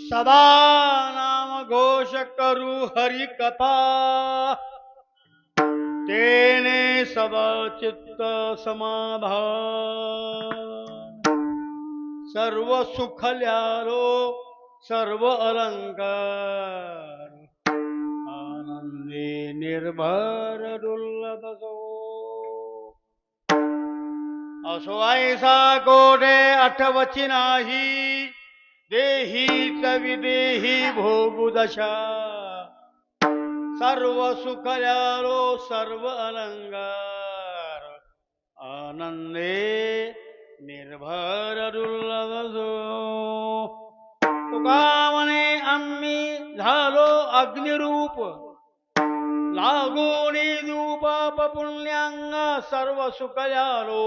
सदा नाम घोष करू हरि कथा तेने सदा चित्त समाधान सर्व सुखल्यालो सर्व अलंकार आनंदी निर्भर डुल्लतसो असो ऐसा कोठे आठवची नाही देहीच विदेही भोगुदशा सर्व सुखल्यालो सर्व अलंकार आनंदे निर्भर दुर्लभो तुका म्हणे आम्ही झालो अग्निरूप लागोनी धूपाप पुण्यांग सर्व सुखल्यालो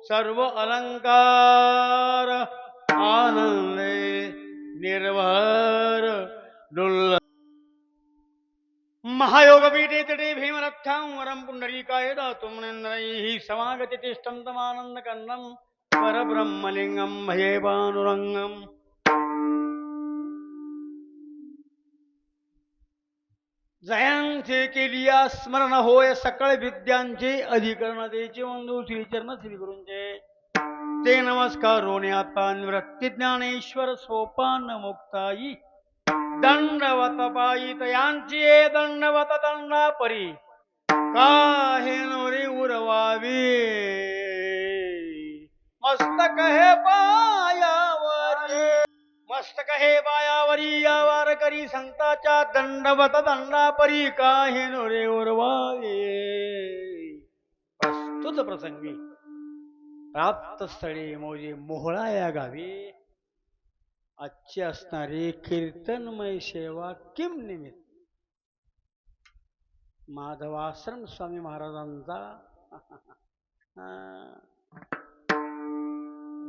सर्व अलंकार आनंदे निर्भर दुर्लभ महायोगपीठे तटे भीमरथां वरं पुंडरीकाय दातुं मुनीन्द्रैः समागति तिष्ठन्तमानन्दकन्दं परब्रह्मलिङ्गं भजे पानुरङ्गम् जयांचे केलिया स्मरण होय सकळ विद्यांचे अधिकरण देचे बंधू श्रीचरण श्री गुरूंचे ते नमस्कारोने आता निवृत्ती ज्ञानेश्वर सोपान मुक्ताई दंडवत पायी तयांची दंडवत दंडा परी काहे नोरी उरवावी मस्तक हे पायावरी मस्तक हे पायावरी यावर करी संताच्या दंडवत दंडा परी काहे नोरे उरवावी प्रस्तुत प्रसंगी प्राप्त स्थळी मोजे मोहळा या गावी आजची असणारी कीर्तनमय सेवा किम निमित्त माधवाश्रम स्वामी महाराजांचा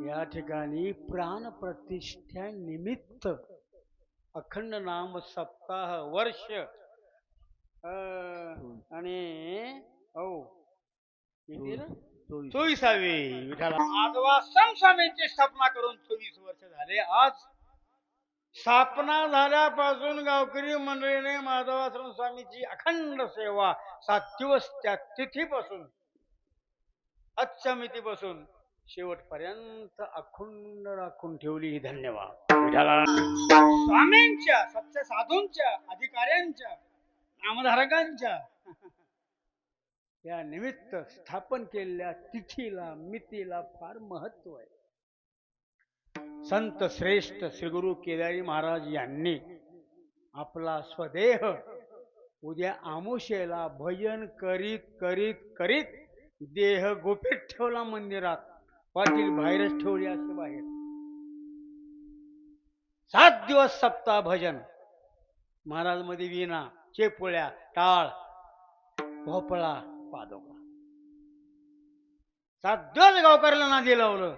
या ठिकाणी प्राण प्रतिष्ठा निमित्त अखंड नाम सप्ताह वर्ष आणि चोवीसावी विठाला माधवाश्रम स्वामींची स्थापना करून 24 वर्ष झाले. आज स्थापना झाल्यापासून गावकरी मंडळीने माधवाश्रम स्वामीची अखंड सेवा 7 दिवस त्या तिथीपासून अच्चमितीपासून शेवटपर्यंत अखंड राखून ठेवली. धन्यवाद स्वामींच्या सत्य साधूंच्या अधिकाऱ्यांच्या नामधारकांच्या या निमित्त स्थापन केलेल्या तिथीला मितीला फार महत्व आहे. संत श्रेष्ठ श्री गुरु केदारी महाराज यांनी आपला स्वदेह उद्या आमुषेला भजन करीत करीत करीत देह गुपित ठेवला मंदिरात. पाटील बाहेरच ठेवली असे बाहेर. 7 दिवस सप्ताह भजन. महाराज मध्ये वीणा चेपोळ्या टाळ भोपळा पादोका. 7 दिवस गावकऱ्याला नादी लावलं.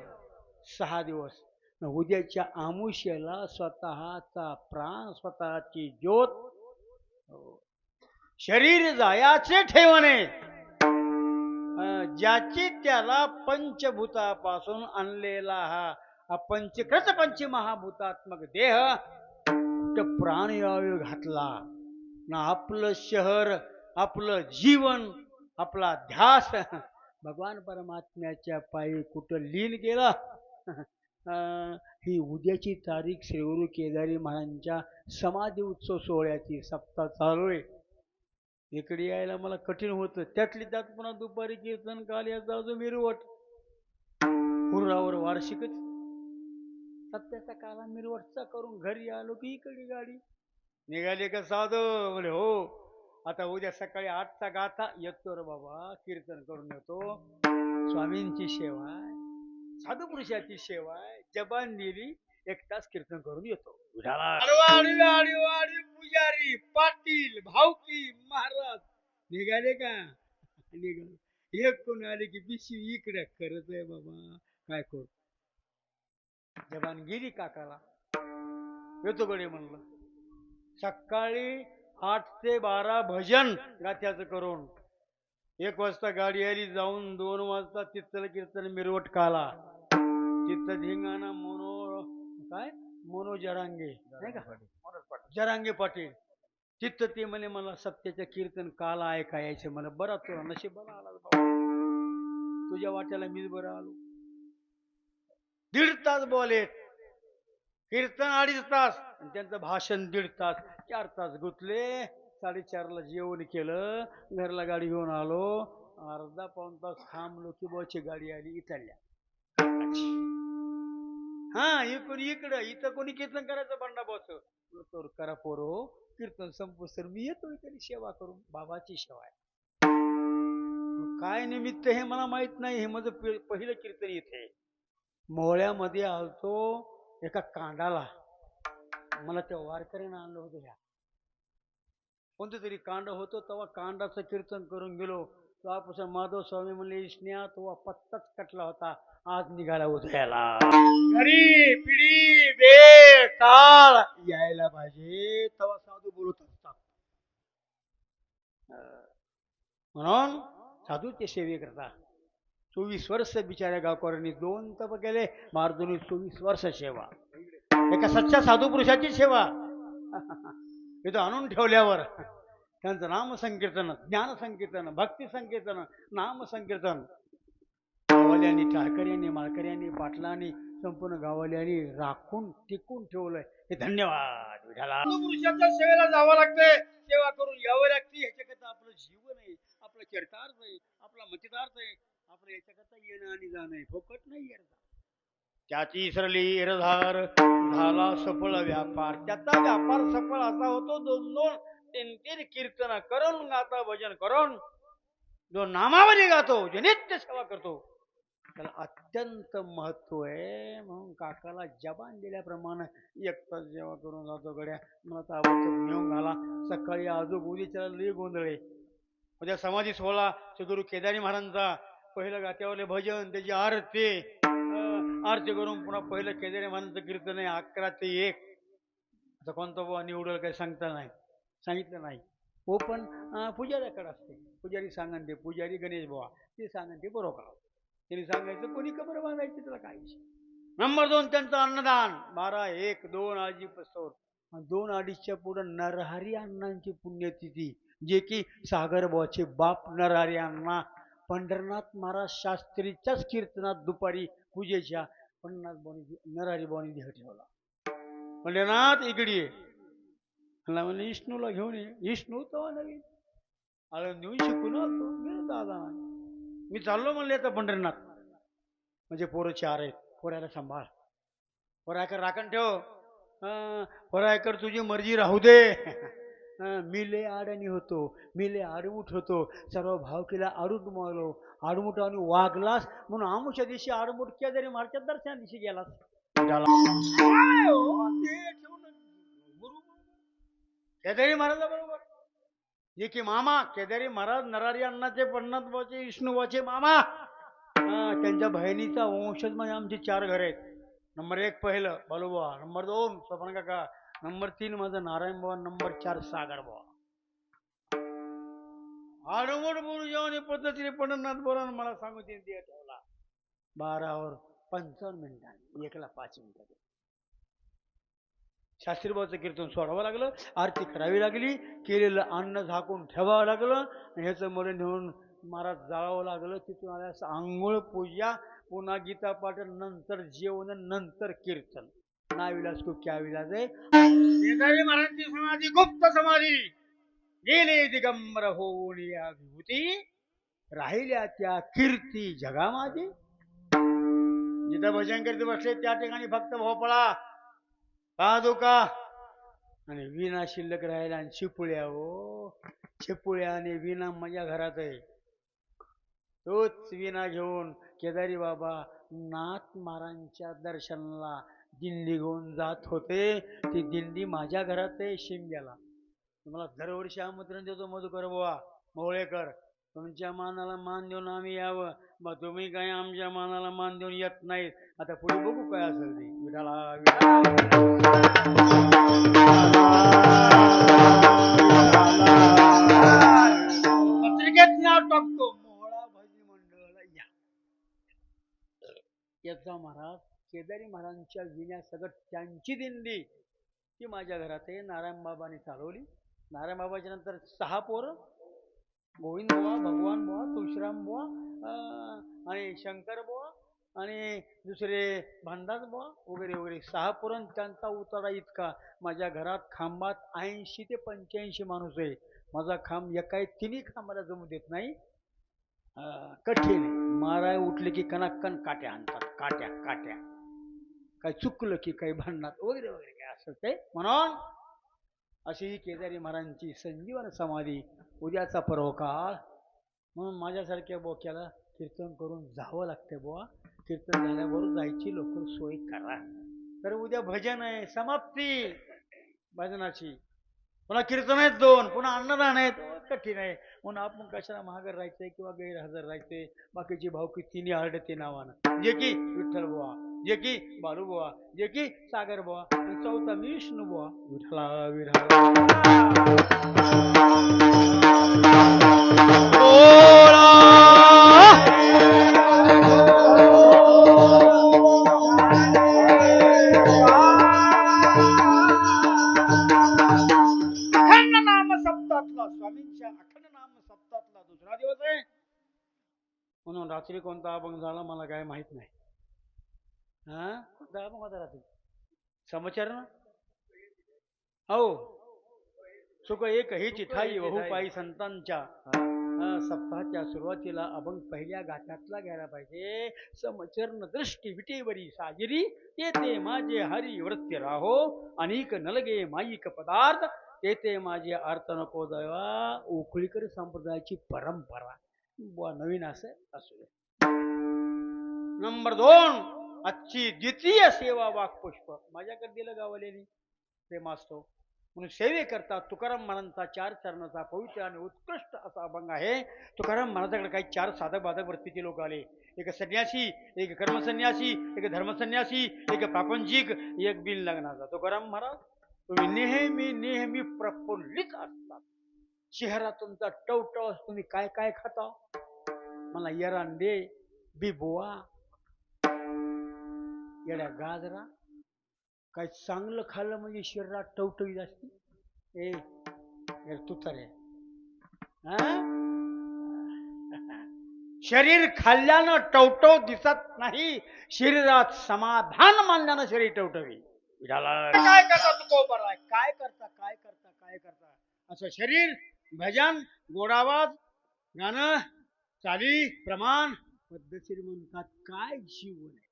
6 दिवस उद्याच्या आमुष्याला स्वतःचा प्राण स्वतःची ज्योत शरीर जायाचे ठेवणे ज्याची त्याला पंचभूतापासून आणलेला हा पंचकृत पंचमहाभूतात्मक देह प्राणवायू घातला ना. आपलं शहर आपलं जीवन आपला ध्यास भगवान परमात्म्याच्या पायी कुठं लीन केला. ही उद्याची तारीख श्री गुरु केदारी महाराजांच्या समाधी उत्सव सोहळ्याची सप्ताह चालू आहे. इकडे यायला मला कठीण होतं. त्यातली त्यात पुन्हा दुपारी कीर्तन काल याचा अजून मिरवट हुर्रावर वार्षिकच. सत्याचा काला मिरवटचा करून घरी आलो की इकडे गाडी निघाली का साधं म्हणे हो आता उद्या सकाळी 8चा गाथा येतो रे बाबा कीर्तन करून येतो. स्वामींची सेवा आहे साधू पुरुषाची सेवा आहे. जबान दिली 1 तास कीर्तन करून येतो. पुजारी पाटील भाऊकी महाराज निघाले का निघाले. एक कोण आले की पिशवी इकडे करत आहे बाबा काय करू. जबान गेली काकाला येतो कडे म्हणलं. सकाळी 8 ते 12 भजन गाथ्याचं करून 1 वाजता गाडी आली. जाऊन 2 वाजता तिथलं कीर्तन मिरवट काला. तिथं धिंगाणा मोनो काय मनोज जरांगे नाही का, जरांगे पाटील. तिथं ते म्हणे मला सत्याचं कीर्तन काल ऐकायचं. मला बरा तुला नशीब बरा आला बाबा, तुझ्या वाट्याला मीच बरं आलो. 1.5 तास बोले कीर्तन, 2.5 तास, आणि त्यांचं भाषण 1.5 तास. 4 तास गुतले. 4:30ला जेवण केलं, घरला गाडी घेऊन आलो. अर्धा पाऊण तास थांबलो की बॉची गाडी आली इथल्या. हा, इकडून इकडं, इथं कोणी कीर्तन करायचं बंडा बॉच. तर करा पोरो, कीर्तन संपू सर मी येतो तरी सेवा करून. बाबाची सेवा आहे. काय निमित्त हे मला माहित नाही. हे माझं पहिलं कीर्तन इथे मोहळ्यामध्ये आलतो. एका कांडाला मला त्या वारकऱ्यानं आणलं होतं. ह्या कोणतं तरी कांड होतं, तेव्हा कांडाचं कीर्तन करून गेलो. तेव्हापासून माधव स्वामी म्हणले इसन्या तो पत्ताच कटला होता. आज निघाला उदयाला. घरी पिढी वेळ काळ यायला पाहिजे, तेव्हा साधू बोलत असतात. म्हणून साधूचे सेवे करता. 24 वर्ष बिचाऱ्या गावकऱ्यांनी 2 तप केले. मार्दुनी 24 वर्ष सेवा. एका सच्चा साधू पुरुषाची सेवा इथं आणून ठेवल्यावर त्यांचं नाम संकीर्तन, ज्ञान संकीर्तन, भक्ती संकीर्तन, नाम संकीर्तन गावाल्यांनी, टाळकऱ्यांनी, माळकऱ्यांनी, पाटलांनी, संपूर्ण गावाल्यांनी राखून टिकून ठेवलंय. हे धन्यवाद विठाला. पुरुषाच्या सेवेला जावं लागतंय, सेवा करून यावं लागते. ह्याच्याकरता आपलं जीवन आहे, आपलं चरितार्थ आहे, आपला मतितार्थ आहे. आपलं याच्याकरता येणं आणि जाणं आहे, फोकट नाही येणं. त्याची इसरली इरधार, झाला सफळ व्यापार. त्याचा व्यापार सफळ असा होतो, 2-2 3-3 कीर्तन करून, गाता भजन करून, जो नामावली गातो, जो नित्य सेवा करतो, त्याला अत्यंत महत्व आहे. म्हणून काकाला जबान दिल्याप्रमाणे 1 तास जेव्हा करून जातो. गड्या मला तर आवडतं नेऊन घाला. सकाळी आजूबाजूच्या लई गोंधळे. उद्या समाधी सोहळा सद्गुरू केदारी महाराजांचा. पहिलं गात्यावरले भजन, त्याची आरती, आरती करून पुन्हा पहिलं केदारी महाराजांचं कीर्तन आहे 11 ते 1. आता कोणता बुवा निवडल काही सांगता नाही, सांगितलं नाही हो. पण पुजाऱ्याकडे असते. पुजारी सांगन ते, पुजारी गणेश बुवा ते सांगन ते बरोबर. त्यांनी सांगायचं कोणी कबर बांधायची, त्याला काय. नंबर 2 त्यांचं अन्नदान. 12, 1, 2 आजी पस्तोर. 2-2.5च्या पुढे नरहरी अण्णांची पुण्यतिथी, जे की सागर बुवाचे बाप नरहरी अण्णा पंढरनाथ महाराज शास्त्रीच्याच कीर्तनात दुपारी पूजेच्या नरहरी बुवांनी देह ठेवला. पंढरनाथ इकडे ये म्हणले, विष्णूला घेऊन ये. विष्णू तेव्हा नवीन आलं, नेऊन शिकून आलो. गेलो दादा, मी चाललो म्हणले आता पंढरनाथ. म्हणजे पोरं 4 आहेत, पोऱ्याला सांभाळ, पोरायकर राखण ठेव. पोरायकर तुझी मर्जी राहू दे. मी लय आडणी होतो, मी लय आडमुठ होतो. सर्व भावकीला आडूट मागलो, आडमुठाने वागलास म्हणून आमुष्या दिवशी आडमुठ केदारी महाराजच्या दर्शना दिवशी गेलास. केदारी महाराज बरोबर जे की मामा केदारी महाराज नरहरी अण्णाचे, पंढरनाथ बुवाचे, विष्णू बुवाचे मामा. त्यांच्या बहिणीचा वंशज म्हणजे आमची 4 घर आहेत. नंबर 1 पहिलं बालूबुवा, नंबर 2 स्वपन काका, नंबर 3 माझं नारायण बुवा, नंबर 4 सागर बुवा. आडमोड बोलू जेवण पद्धतीने पंढरनाथ बोला मला सांगू ते ठेवला. 12 वर 55 मिनिटांनी, 1ला 5 मिनिटात शास्त्रीबाचं कीर्तन सोडावं लागलं, आरती करावी लागली, केलेलं अन्न झाकून ठेवावं लागलं, ह्याचं मला नेऊन महाराज जाळावं लागलं. तिथून आल्यास आंघोळ पूजा, पुन्हा गीता पाठ, नंतर जेवण, नंतर कीर्तन. नाविलास को क्या विलास आहे. केदारी महाराजांची समाधी गुप्त समाधी. गेले दिगंबर होऊन या विभूती, राहिल्या त्या कीर्ती जगामादी. जिथं भजन करते बसले त्या ठिकाणी फक्त भोपळा, पादुका आणि विना शिल्लक राहिला. आणि चिपुळ्या, हो चिपुळ्या आणि विना माझ्या घरात आहे. तोच विना घेऊन केदारी बाबा नाथ महाराजांच्या दर्शनाला दिंडी घेऊन जात होते. ती दिंडी माझ्या घरात आहे शिमग्याला. तुम्हाला दरवर्षी आमंत्रण देतो मधुकर बुवा मोहळेकर, तुमच्या मानाला मान देऊन आम्ही यावं. मग तुम्ही काही आमच्या मानाला मान देऊन येत नाहीत. आता पुढे बघू काय असेल ते. विठाला पत्रिकेत नाव टाकतो, मोहळा भजी मंडळ या. याचा महाराज केदारी महाराजांच्या विण्या सगट त्यांची दिंडी ती माझ्या घरात आहे. नारायण बाबांनी चालवली. नारायण बाबाच्या नंतर 6 पोरं, गोविंद बुवा, भगवान बुवा, तुळशीराम बुवा आणि शंकर बुवा आणि दुसरे भांडाज बुवा वगैरे वगैरे 6 पोरं. त्यांचा उतारा इतका. माझ्या घरात खांबात 80 ते 85 माणूस आहे. माझा खांब एकाही तिन्ही खांबाला जमू देत नाही. कठीण माराय उठले की कणाकण काट्या आणतात. काट्या काट्या काय चुकलं की काही भांडणात वगैरे वगैरे काय असं ते. म्हणून अशी ही केदारी महाराजांची संजीवन समाधी. उद्याचा परोकाळ म्हणून माझ्यासारख्या बोक्याला कीर्तन करून जावं लागते बुवा. कीर्तन झाल्याबरोबर जायची लवकर सोय करा. तर उद्या भजन आहे, समाप्ती भजनाची. पुन्हा कीर्तन आहेत 2, पुन्हा अन्नदान आहेत. कठीण आहे. म्हणून आपण कशाला महागर राहायचंय किंवा गैरहजर राहायचंय. बाकीची भावकी तिन्ही आरडते नावानं. जे की विठ्ठल बुवा, जे की बालू बुवा, जे की सागर बुवा, चौथा मी विष्णू बुवा. विठ्ठला विठ्ठला स्वामींच्या अखंड नाम सप्तातला दुसरा दिवस आहे. म्हणून रात्री कोणता अभंग झाला मला काय माहित नाही. कोणता अभंग होता रात्री? समाचार ना. हो, सुख एक ही चिठाई बहुपाई संतांच्या. सप्ताहाच्या सुरुवातीला अभंग पहिल्या गाठातला घ्यायला पाहिजे. समचरण दृष्टी विटेवरी साजिरी येते माझे हरी वृत्ती राहो अनेक नलगे माईक पदार्थ येते माझे अर्थ नको देवा. उखळीकर संप्रदायाची परंपरा बुवा नवीन असं असू दे. नंबर 2 आजची द्वितीय सेवा वाक्पुष्प माझ्याकडे दिलं गावलेली प्रेमास्तव म्हणून सेवे करता तुकाराम महाराजांचा 4 चरणाचा पवित्र आणि उत्कृष्ट असा अभंग आहे. तुकाराम महाराजांकडे काही 4 साधक बाधक वृत्तीचे लोक आले. एक संन्यासी, एक कर्मसन्यासी, एक धर्मसन्यासी, एक प्रापंचिक, एक बिन लग्नाचा. तुकाराम महाराज तुम्ही नेहमी नेहमी प्रफुल्लित असतात. चेहरा तुमचा टवटव. तुम्ही काय काय खाता? मला एरांडे, बिबुआ, येड्या गाजरा काय चांगलं खाल्लं म्हणजे शरीरात टवटवीत असते. तुतारे शरीर खाल्ल्यानं टवटव दिसत नाही. शरीरात समाधान मानल्यानं शरीर टवटवी. काय करता तू काय करता काय करता काय करता असं शरीर. भजन, गोडावाज, गाणं, चाली, प्रमाण पद्धतशीर म्हणतात. काय जीवन आहे.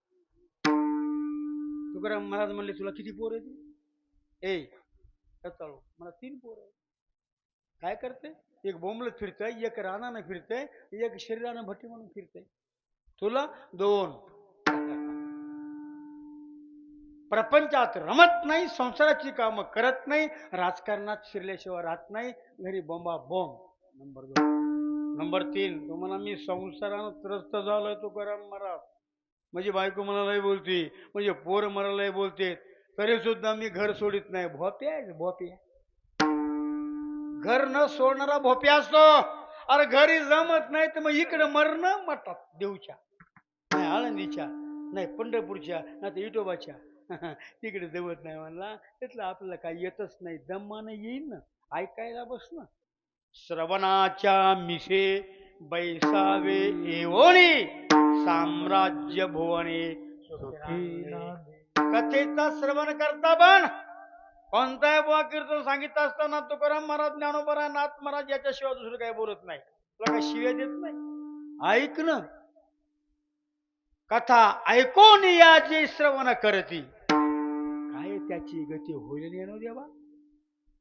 तुकाराम महाराज म्हणले तुला किती पोर आहे? चालू मला 3 पोर आहे. काय करते? एक बोंबलत फिरतय, एक रानानं फिरतय, एक शरीरानं भट्टी म्हणून फिरतय. तुला 2. प्रपंचात रमत नाही, संसाराची कामं करत नाही, राजकारणात शिरल्याशिवाय राहत नाही, घरी बोंबा बोंब. नंबर 2. नंबर 3 तुम्हाला मी संसारानं त्रस्त झालोय तुकाराम महाराज. म्हणजे बायको मला लय बोलते, म्हणजे पोर मला लय बोलते, तरी सुद्धा मी घर सोडित नाही. भोप्या भोप्या. घर न सोडणारा भोप्या असतो. अरे घरी जमत नाही तर मग इकडे मरणं मठात देऊच्या, नाही आळंदीच्या, नाही पंढरपूरच्या, नाही तर इटोबाच्या. तिकडे जमत नाही म्हणला. तिथलं आपल्याला काही येतच नाही. दमानं येईन ना, ऐकायला बस ना. श्रवणाच्या मिसे बैसावे एवोनी साम्राज्य भुवने कथेचा श्रवण करता. पण कोणताही बुवा कीर्तन सांगितलं असताना तुकाराम महाराज, ज्ञानोबा नाथ महाराज याच्याशिवाय दुसरं काही बोलत नाही. तुला काही शिव्या देत नाही. ऐक ना. कथा ऐकून याची श्रवण करती काय त्याची गती होईल नेनो देवा.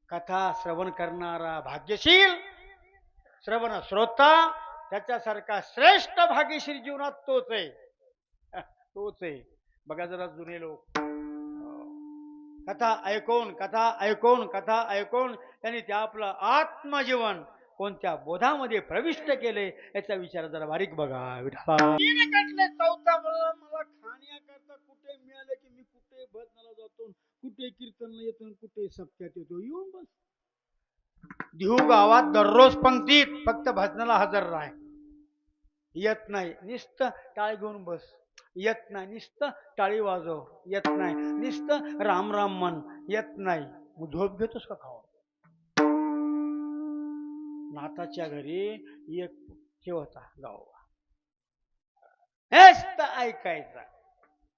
कथा श्रवण करणारा भाग्यशील, श्रवण श्रोता त्याच्यासारखा श्रेष्ठ भाग्यशील जीवनात तोच आहे. तोच आहे. बघा जरा जुने लोक कथा ऐकून कथा ऐकून कथा ऐकून त्यांनी त्या आपलं आत्मजीवन कोणत्या बोधामध्ये प्रविष्ट केले याचा विचार जरा बारीक बघा. चौथा मला खाण्याकरता कुठे मिळालं की मी कुठे भजनाला जातो, कुठे कीर्तनला येतो, कुठे सप्त्यात येतो. येऊन बस. देहू गावात दररोज पंक्तीत फक्त भजनाला हजर राह. येत नाही नुसतं टाळ घेऊन बस. येत नाही. नुसतं टाळी वाजव येत नाही. नुसतं राम राम म्हण येत नाही. मग झोप घेतोस का खावा? नाथाच्या घरी एक हे होता गावोबा, नुसतं ऐकायचा,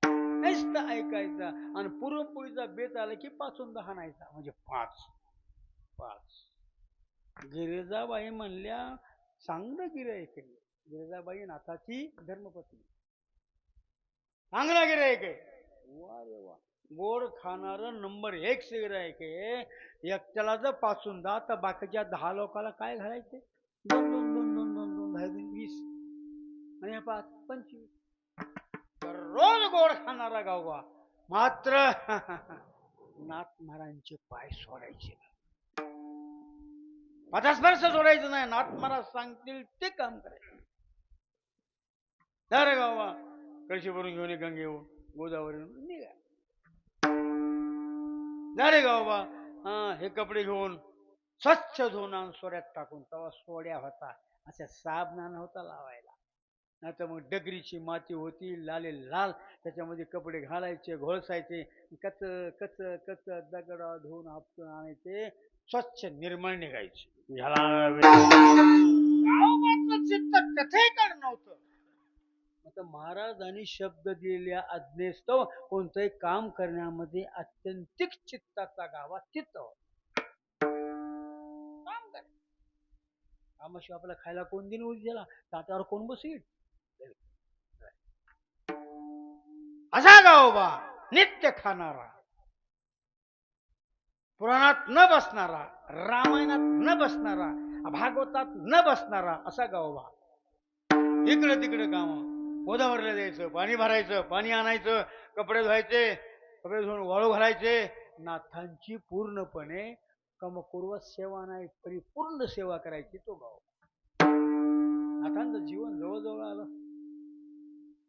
नुसतं ऐकायचा. आणि पुरणपोळीचा बेत आला की पाचून दहा नाहीचा, म्हणजे पाच पाच. गिरिजाबाई म्हणल्या चांगलं गिऱ्हाईक आहे. गिरिजाबाई नाथाची धर्मपत्नी, चांगला गिऱ्हाईक आहे. वा रे वा, गोड खाणार नंबर एक गिऱ्हाईक आहे. एकट्याला जर पाचून दहा तर बाकीच्या 10 लोकांना काय घालायचे? दोन दोन दोन दोन दोन दोन 20 आणि 25. रोज गोड खाणारा गावबा. मात्र नाथ महाराजांचे पाय सोडायचे नाही. पदास्पर्श सोडायचं नाही. नाथ महाराज सांगतील ते काम करायचं. अरे गावा कळशी भरून घेऊन गंगेवर गोदावरी निघा. झाले गावा हे कपडे घेऊन स्वच्छ धुवून सोड्यात टाकून. तेव्हा सोड्या होता, अशा साबणान होता लावायला. नाही तर मग डगरीची माती होती लाले लाल, त्याच्यामध्ये कपडे घालायचे, घोळसायचे, कच कच कच दगडा धुवून आपटून आणायचे, स्वच्छ निर्मळ निघायचे. चित्त कथेकडे नव्हतं. आता महाराजांनी शब्द दिलेल्या आज्ञेस्तव कोणतंही काम करण्यामध्ये अत्यंतिक चित्ताचा गावा चित्त काम कर. कामाशिवाय आपल्याला खायला कोण दिन उद्याला, ताटावर कोण बसील? असा गावोबा नित्य खाणारा, पुराणात न बसणारा, रामायणात न बसणारा, भागवतात न बसणारा असा गावोबा. इकडे तिकडे काम, गोदावरीला द्यायचं, पाणी भरायचं, पाणी आणायचं, कपडे धुवायचे, कपडे धुवून वाळू घालायचे. नाथांची पूर्णपणे कमकुर्वत सेवा नाही, परिपूर्ण सेवा करायची तो गाव. नाथांचं जीवन जवळजवळ आलं.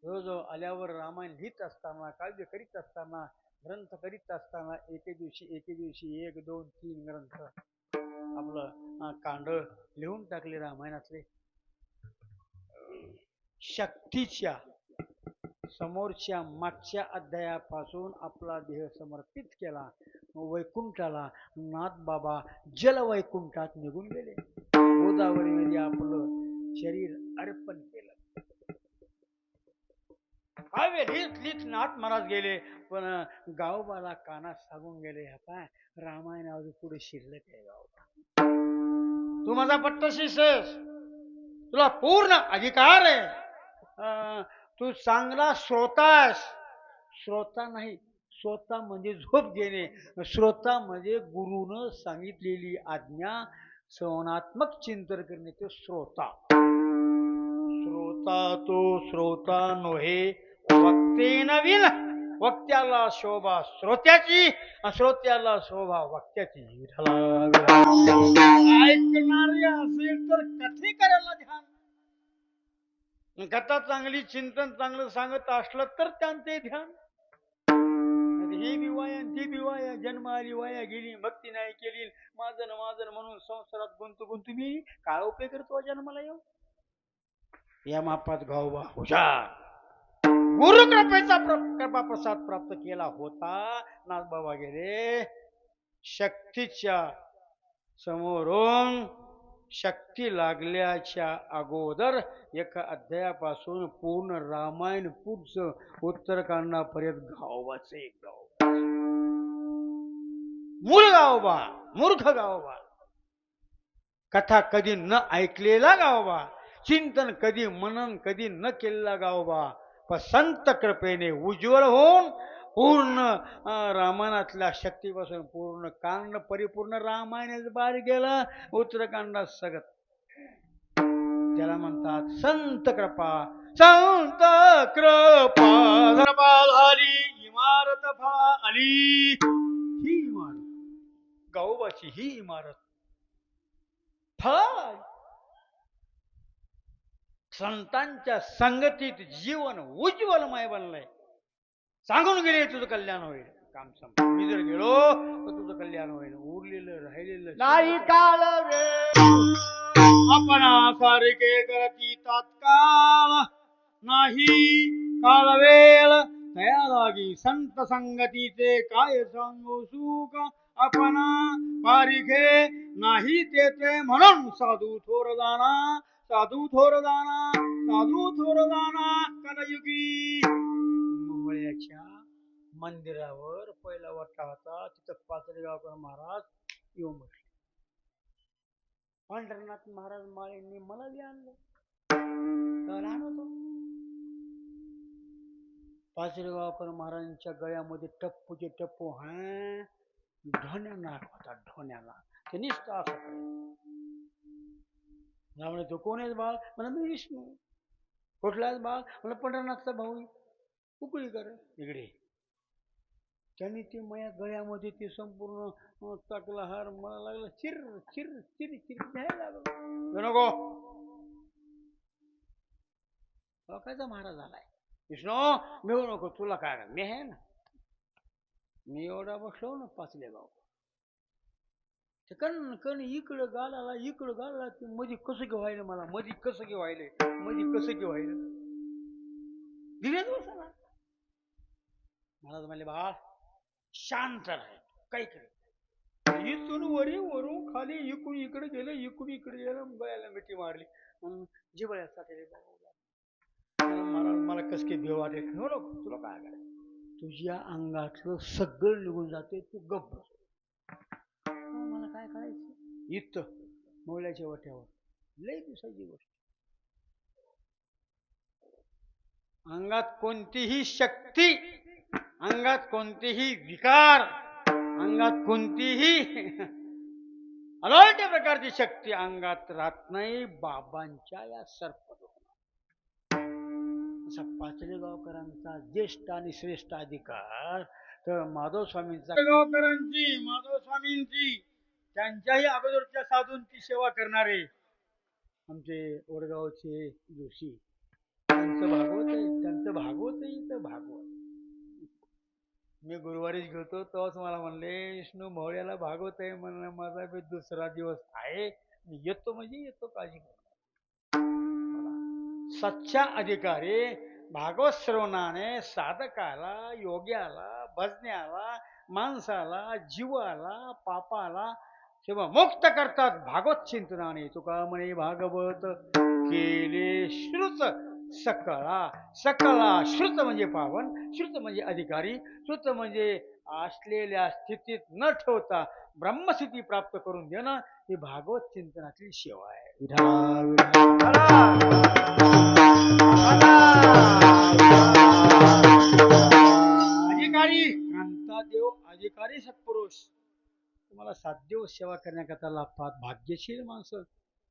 जवळजवळ आल्यावर रामायण लिहित असताना, काव्य करीत असताना, ग्रंथ करीत असताना एके दिवशी 1, 2, 3 ग्रंथ आपलं कांड लिहून टाकले रामायणातले. शक्तीच्या समोरच्या मागच्या अध्यायापासून आपला देह समर्पित केला. वैकुंठाला नाथ बाबा जल वैकुंठात निघून गेले. गोदावरीमध्ये आपलं शरीर अर्पण केलं. काव्य लिहित नाथ महाराज गेले, पण गावबाला कानात सांगून गेले, काय रामायणावर पुढे शिरलं काय गावबा, तू माझा पट्ट शिष्यस, तुला पूर्ण अधिकार आहे. तू चांगला श्रोतास. श्रोता नाही, श्रोता म्हणजे झोप घेणे. श्रोता म्हणजे गुरुनं सांगितलेली आज्ञा श्रवणात्मक चिंतन करणे, ते श्रोता. श्रोता तो श्रोता नव्हे वक्ते नवीन. वक्त्याला शोभा श्रोत्याची, श्रोत्याला शोभा वक्त्याची. ऐकणारे असेल तर कथे करायला ध्यान. कथा चांगली, चिंतन चांगलं सांगत असलं तर त्यांचे ध्यान. ही बी वाया ती बी वाया, जन्म आली वाया गेली, भक्ती नाही केली, माझं म्हणून संसारात गुंतू मी काय उपयोग करतो जन्माला येऊ. या मापात गावबा हुशार. गुरु कृपा प्रसाद प्राप्त केला होता. नाथबाबा गेले. शक्तीच्या समोरून शक्ती लागल्याच्या अगोदर एका अध्यायापासून पूर्ण रामायण पुढचं उत्तरकांडापर्यंत गावबाच एक गाव. मूळ गावबा, मूर्ख गावबा, कथा कधी न ऐकलेला गावबा, चिंतन कधी मनन कधी न केलेला गावबा, पण संत कृपेने उज्ज्वल होऊन पूर्ण रामायणातल्या शक्तीपासून पूर्ण कांड परिपूर्ण रामायण बाहेर गेलं. उत्तरकांडात सगळं त्याला म्हणतात संत कृपा. संत कृपा झाली, इमारत फळा आली. ही इमारत गावोबाची, ही इमारत फळा. संतांच्या संगतीत जीवन उज्ज्वलमय बनलंय. सांगून गेले तुझं कल्याण होईल. काम संपलं, मी जर गेलो तर तुझं कल्याण होईल. उरलेलं राहिलेलं नाही काळ रे आपण सारखे करती तात्काळ. नाही काळवेळ तया लागी संत संगतीचे काय सांगू सुख आपणा पारिखे नाही तेथे म्हणून साधू थोर जाणा साधू थोर जाणा साधू थोर जाणा कलयुगी मोहळ्याच्या मंदिरावर पहिला वट्टा होता तिथं पाचडेगावकर महाराज येऊन बसले. पंढरनाथ महाराज माळेंनी मला बी आणलं. लहान होतो. पाचडेगावकर महाराजांच्या गळ्यामध्ये टप्पूचे टप्पू हा ढोण्या नाक होता. ढोण्याला ते निसता असं म्हणे तो कोण आहे बाळ? म्हणा मी विष्णू. कुठलाच बाळ? म्हणा पंढरनाथचा भाऊ उकळी कर इकडे. त्यांनी ते माया गळ्यामध्ये ते संपूर्ण टाकला हार मला लागला चिर चिर चिर चिर घ्यायला लागलो. नको लोकांचा महाराज आलाय. विष्णू मिळू नको तुला काय मी आहे ना. मी एवढा बसलो ना पाचलेगाव कण कण इकडं गालाला इकडं गाला ते मधी कसं घेवायला मला मधी कसं घेवायले मधी कसं घेवायला दिव्याच बसाला. महाराज म्हणले बाळ शांत राह काही करे. इथून वरी वरून खाली इकडून इकडे गेलं इकडून इकडे गेलं गळ्याला मिठी मारली जिबळ्यासाठी. महाराज मला कस काही भेव वाटेल. तुला काय करायचं तुझ्या अंगातलं सगळं निघून जाते तू गप्प बस. मला काय करायचं इथं मोहळ्याच्या वट्यावर लई दिवसाची गोष्ट. अंगात कोणतीही शक्ती अंगात कोणतेही विकार अंगात कोणतीही अलोट्य प्रकारची शक्ती अंगात राहत नाही. बाबांच्या या सर्पदोषात असा पाचलेगावकरांचा ज्येष्ठ आणि श्रेष्ठ अधिकार तर माधव स्वामींचा. माधव स्वामींची त्यांच्याही अगोदरच्या साधूंची सेवा करणारे आमचे वडगावचे जोशी त्यांचं भागवत आहे इथं भागवत. मी गुरुवारीच घेतो तेव्हाच मला म्हणले विष्णू मोहळ्याला भागवत आहे म्हणून माझा बी दुसरा दिवस आहे मी येतो म्हणजे येतो काळजी करू. सच्चा अधिकारी भागवत श्रवणाने साधकाला योग्याला भजन्याला माणसाला जीवाला पापाला किंवा मुक्त करतात भागवत चिंतनाने. तुका म्हणे भागवत केले श्रुत सकळा. सकळा श्रुत म्हणजे पावन श्रुत म्हणजे अधिकारी श्रुत म्हणजे असलेल्या स्थितीत न ठेवता ब्रह्मस्थिती प्राप्त करून देणं ही भागवत चिंतनातली सेवा आहे. अधिकारी कांतादेव अधिकारी सत्पुरुष तुम्हाला सातदेव सेवा करण्याकरता लाभतात. भाग्यशील माणसं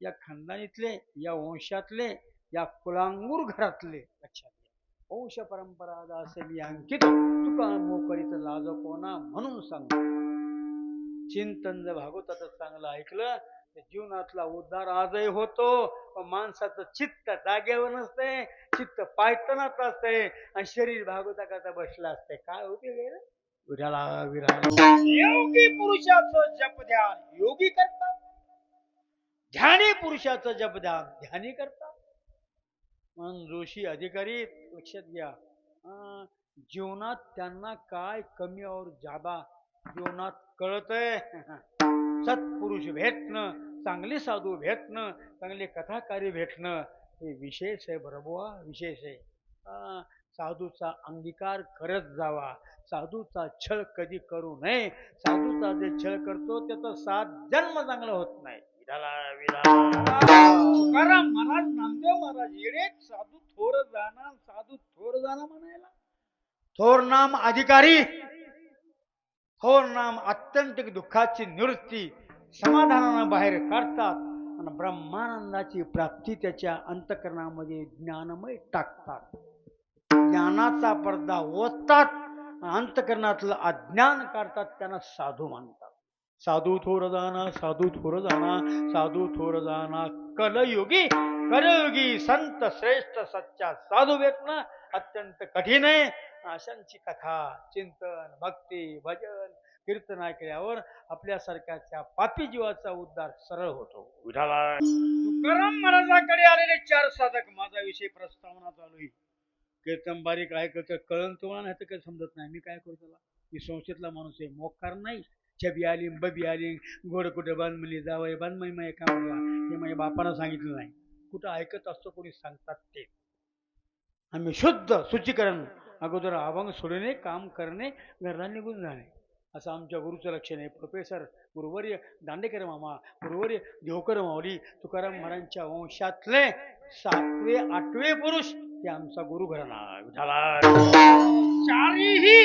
या खानदानीतले या वंशातले या कुलांगूर घरातले लक्षात घ्या. वंश परंपरा असे मी अंकित तुका मोकळीत लाज कोणा म्हणून सांग. चिंतन जर भागवताचं चांगलं ऐकलं तर जीवनातला उद्धार आजही होतो. माणसाचं चित्त जागेवर नसते चित्त पायतनात असते आणि शरीर भागवता करता बसलं असते. काय होते गे विराला विराला. योगी पुरुषाचं जप ध्यान योगी करतात. ध्यानी पुरुषाचं जप ध्यान ध्यानी करतात. म्हणून जोशी अधिकारी लक्षात घ्या जीवनात त्यांना काय कमी और जादा जीवनात कळतंय. सत्पुरुष भेटणं चांगले साधू भेटणं चांगले कथाकारी भेटणं हे विशेष आहे. बरोबर विशेष आहे. साधूचा अंगीकार करत जावा. साधूचा छळ कधी करू नये. साधूचा जे छळ करतो त्याचा 7 जन्म चांगला होत नाही. तुकाराम महाराज नामदेव महाराज येडे साधू थोर जाणा साधू थोर जाणा म्हणायला. थोर नाम अधिकारी थोर नाम अत्यंत दुःखाची निवृत्ती समाधानानं बाहेर काढतात आणि ब्रह्मानंदाची प्राप्ती त्याच्या अंतःकरणामध्ये ज्ञानमय टाकतात. ज्ञानाचा पडदा ओततात अंतःकरणातलं अज्ञान काढतात. त्यांना साधू मानतात. साधू थोर जाणा साधू थोर जाणा साधू थोर जाणा कलयुगी कलयुगी संत श्रेष्ठ सच्चा साधू भेटणं अत्यंत कठीण आहे. अशांची कथा चिंतन भक्ती भजन कीर्तन ऐकल्यावर आपल्यासारख्याच्या पापी जीवाचा उद्धार सरळ होतो. विठाला तुकाराम महाराजांकडे आलेले 4 साधक, माझा विषय प्रस्तावना चालू आहे. कीर्तन बारीक ऐकत कळण तुम्हाला नाही तर काही समजत नाही. मी काय करू त्याला? मी संस्थेतला माणूस आहे, मोकार नाही. छबी आली बबी आली, गोड कुठे बांध म्हणली जावं बांध म्हणे माझ्या कामाला, हे माझ्या बापानं सांगितलं नाही. कुठं ऐकत असतो कोणी सांगतात ते. आम्ही शुद्ध शुचीकरण, अगोदर अभंग सोडणे, काम करणे, घरला निघून जाणे, असं आमच्या गुरुचं लक्षण आहे. प्रोफेसर गुरुवर्य दांडेकर मामा, गुरुवर्य देवकर माऊली, तुकाराम महाराजांच्या वंशातले 7वे 8वे पुरुष ते आमचा गुरु घराणा. विठाला चारीही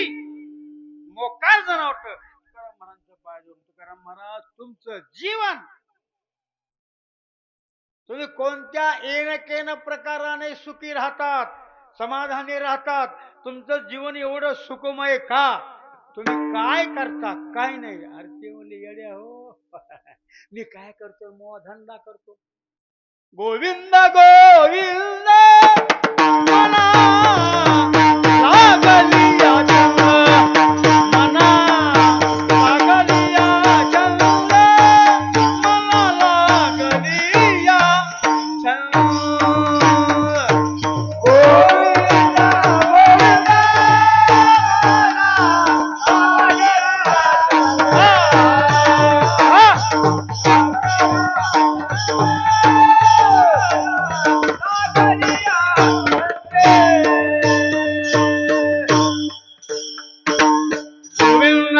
मोकार जनावट तुकाराम महाराजांचं पाय जोडून, तुकाराम महाराज तुमचं जीवन, तुम्ही कोणत्या येणकेन प्रकाराने सुखी राहतात, समाधानी राहतात, तुमचं जीवन एवढं सुखमय का, तुम्ही काय करता काय नाही. अरे ते म्हणले येड्या हो मी काय करतो, मोह धंदा करतो. गोविंद गोविंद मना लागलिया छंद, मना लागलिया छंद, मना लागलिया छंद.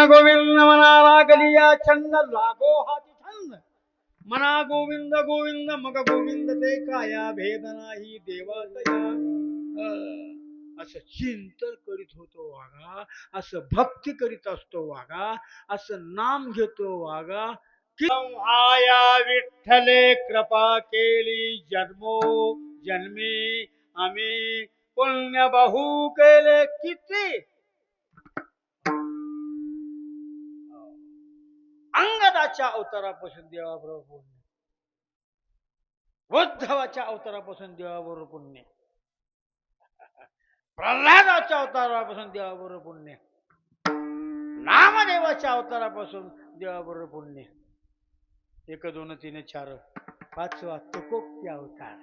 गोविंद मना लागलिया छंद, लागो हाती छंद, मना गोविंद गोविंद, मग गोविंद ते काया भेद नाही देवातया. असं चिंतन करीत होतो वागा, असं भक्ती करीत असतो वागा, असं नाम घेतो वागा. आया विठ्ठले कृपा केली जन्मो जन्मी, आम्ही पुण्य बहु केले किती. अंगदाच्या अवतारापासून देवाबरोबर पुण्य, उद्धवाच्या अवतारापासून देवाबरोबर पुण्य, प्रल्हादाच्या अवतारापासून देवाबरोबर पुण्य, नामदेवाच्या अवतारापासून देवाबरोबर पुण्य. 1 2 3 4 5वा तुकोक्ती अवतार.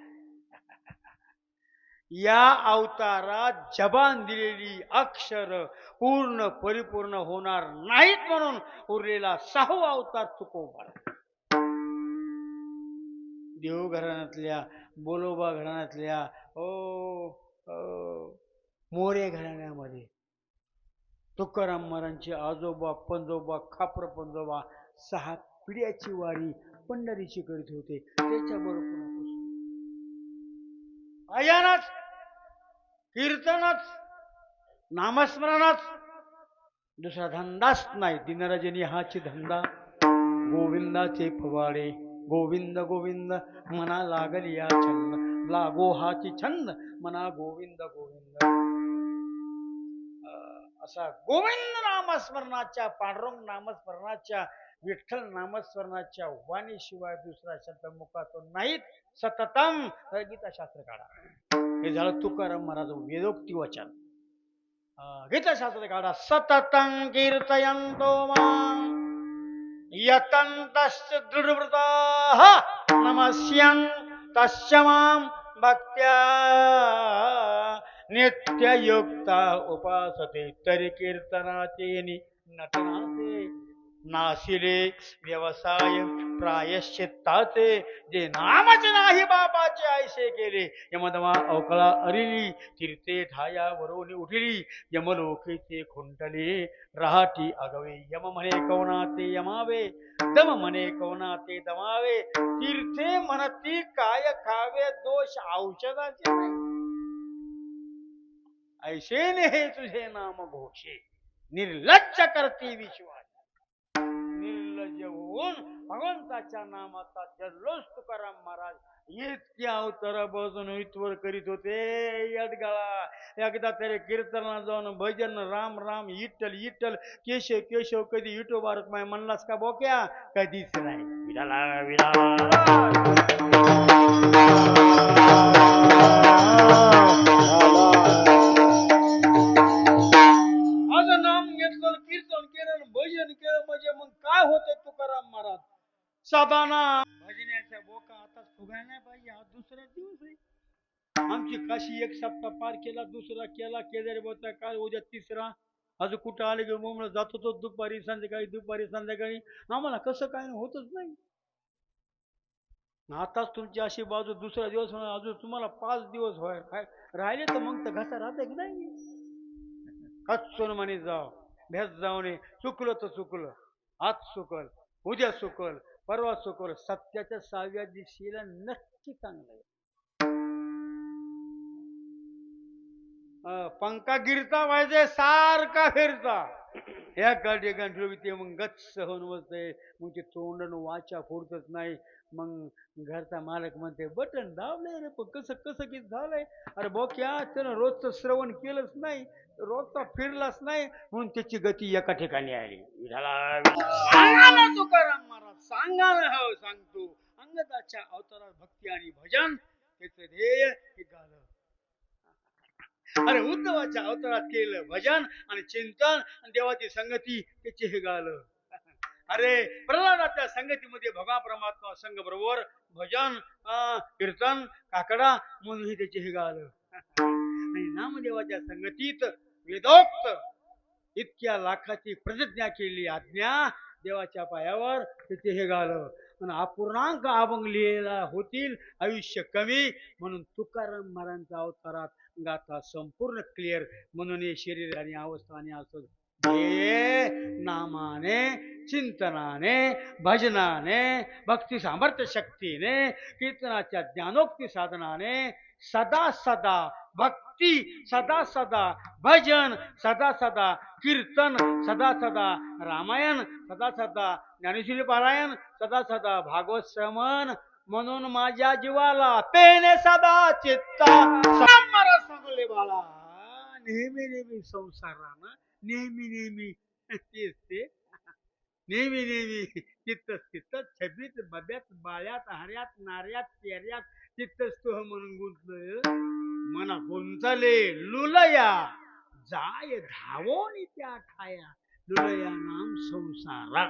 या अवतारात जबान दिलेली अक्षर पूर्ण परिपूर्ण होणार नाहीत म्हणून उरलेला 6वा अवतार तुकोबा. देव घराण्यातल्या, बोलोबा घराण्यातल्या, मोरे घराण्यामध्ये तुकाराम महाराजांचे आजोबा पंजोबा खापर पंजोबा 6 पिढ्याची वारी पंढरीची करीत होते. त्याच्याबरोबर भजनच, कीर्तनच, नामस्मरणच, दुसरा धंदाच नाही. दिनरजनी हाची धंदा, गोविंदाचे फवाडे, गोविंद गोविंद मना लागलिया छंद, लागो हाची छंद, मना गोविंद गोविंद. असा गोविंद नामस्मरणाच्या, पांडुरंग नामस्मरणाच्या, विठ्ठल नामस्मरणाच्या वाणीशिवाय दुसरा शब्द मुखातून नाहीत. सततम गीताशास्त्र काढा. हे झालं तुकाराम महाराज वेदोक्ती वचन. गीताशास्त्र काढा. सततं कीर्तयन्तो मां यतन्तश्च दृढव्रताः नमस्यन् तस्य मां भक्त्या नित्ययुक्ता उपासते. तरी कीर्तनाचे नटनाचे नाशिले व्यवसाय प्रायश्चित्ताचे, जे नामच नाही बापाचे ऐसे केले. यमदमा अवकळा अरिली, तीर्थे ठाया वरोनी उठली, यमलोकेचे खुंटले राहाटी अगवे. यम म्हणे कवना ते यमावे, दम म्हणे कवना ते दमावे, तीर्थे म्हणती काय खावे, दोष औषधाचे नाही. ऐसे हे तुझे नाम घोषे, निर्लज्ज करती विश्वास. निर्लज्ज होऊन भगवंताच्या नामाचा जल्लोष तुकाराम महाराज इतक्या अवतारापासून इतवर करीत होते. यडगाळा एकदा तरी कीर्तना जाऊन भजन राम राम इट्टल इट्टल केशव केशव कधी इटो भारत माय म्हणलास का बोक्या? कधीच नाही. विडाला विडाला नाम घेतलं केलं कीर्तन केलं भजन केलं म्हणजे मग काय होतं तुकाराम महाराज साधाना भजनाच्या बोका आता फुगायला नाही पाहिजे. हा दुसरा दिवस आहे. आमची काशी एक सप्ताह पार केला, दुसरा केला केदारी बोलता काल, उद्या तिसरा. अजून कुठं आले की मुंबईला जातो तो दुपारी संध्याकाळी आम्हाला कसं काय होतच नाही. आताच तुमची अशी बाजू दुसरा दिवस होणार, अजून तुम्हाला 5 दिवस व्हाय काय राहिले तर मग तर घसा राहते की नाही. कच्चून म्हणे जाव भेस जाऊ नये. चुकलं तर चुकलं, आज चुकल उद्या चुकल परवा चुकल, सत्याच्या 6व्या दिवशीला नक्की चांगलं आहे. पंखा गिरता पाहिजे सारखा फिरता या गाडी ठेवली ते मग गच्च होऊन बसते. मग ते तोंडन वाचा फोडतच नाही. मग घरचा मालक म्हणते बटन दाबले रे पण कसं कसं किती झालंय. अरे बोक्या त्यानं रोजचं श्रवण केलंच नाही, रोजचा फिरलाच नाही म्हणून त्याची गती एका ठिकाणी आली. सांगा ना तुकाराम महाराज सांगा ना. हो सांगतो. अंगदाच्या अवतारात भक्ती आणि भजन त्याचं ध्येय हे गाणं. अरे उद्धवाच्या अवतारात केलं भजन आणि चिंतन आणि देवाची संगती त्याचे हे गालं. अरे प्रल्हादाच्या संगतीमध्ये भगवान परमात्मा संघ बरोबर भजन कीर्तन काकडा म्हणून त्याचे हे गालं. आणि नामदेवाच्या संगतीत वेदोक्त इतक्या लाखाची प्रतिज्ञा केली आज्ञा देवाच्या पायावर त्याचे हे गालं. आणि अपूर्णांक अभंग लिहिला होतील आयुष्य कमी म्हणून तुकाराम महाराजांच्या अवतारात गाथा संपूर्ण क्लिअर. म्हणून हे शरीर आणि अवस्था आणि असं नामाने चिंतनाने भजनाने भक्ती सामर्थ्य शक्तीने कीर्तनाच्या ज्ञानोक्ती साधनाने सदा सदा भक्ती सदा सदा भजन सदा सदा कीर्तन सदा सदा रामायण सदा सदा ज्ञानेश्वरी पारायण सदा सदा भागवत श्रवण म्हणून माझ्या जीवाला पेने सदा चित्ता सांगले बाळा. नेहमी नेहमी संसारानं नेहमी नेहमी तेच ते नेहमी नेहमी चित्त चित्त छबीत बब्यात बाळ्यात हऱ्यात नार्यात पेर्यात चित्तस्तोह म्हणून गुंतलं मना गुंतले लुलया जाय धावोनी त्या ठाया लुलया नाम संसारा.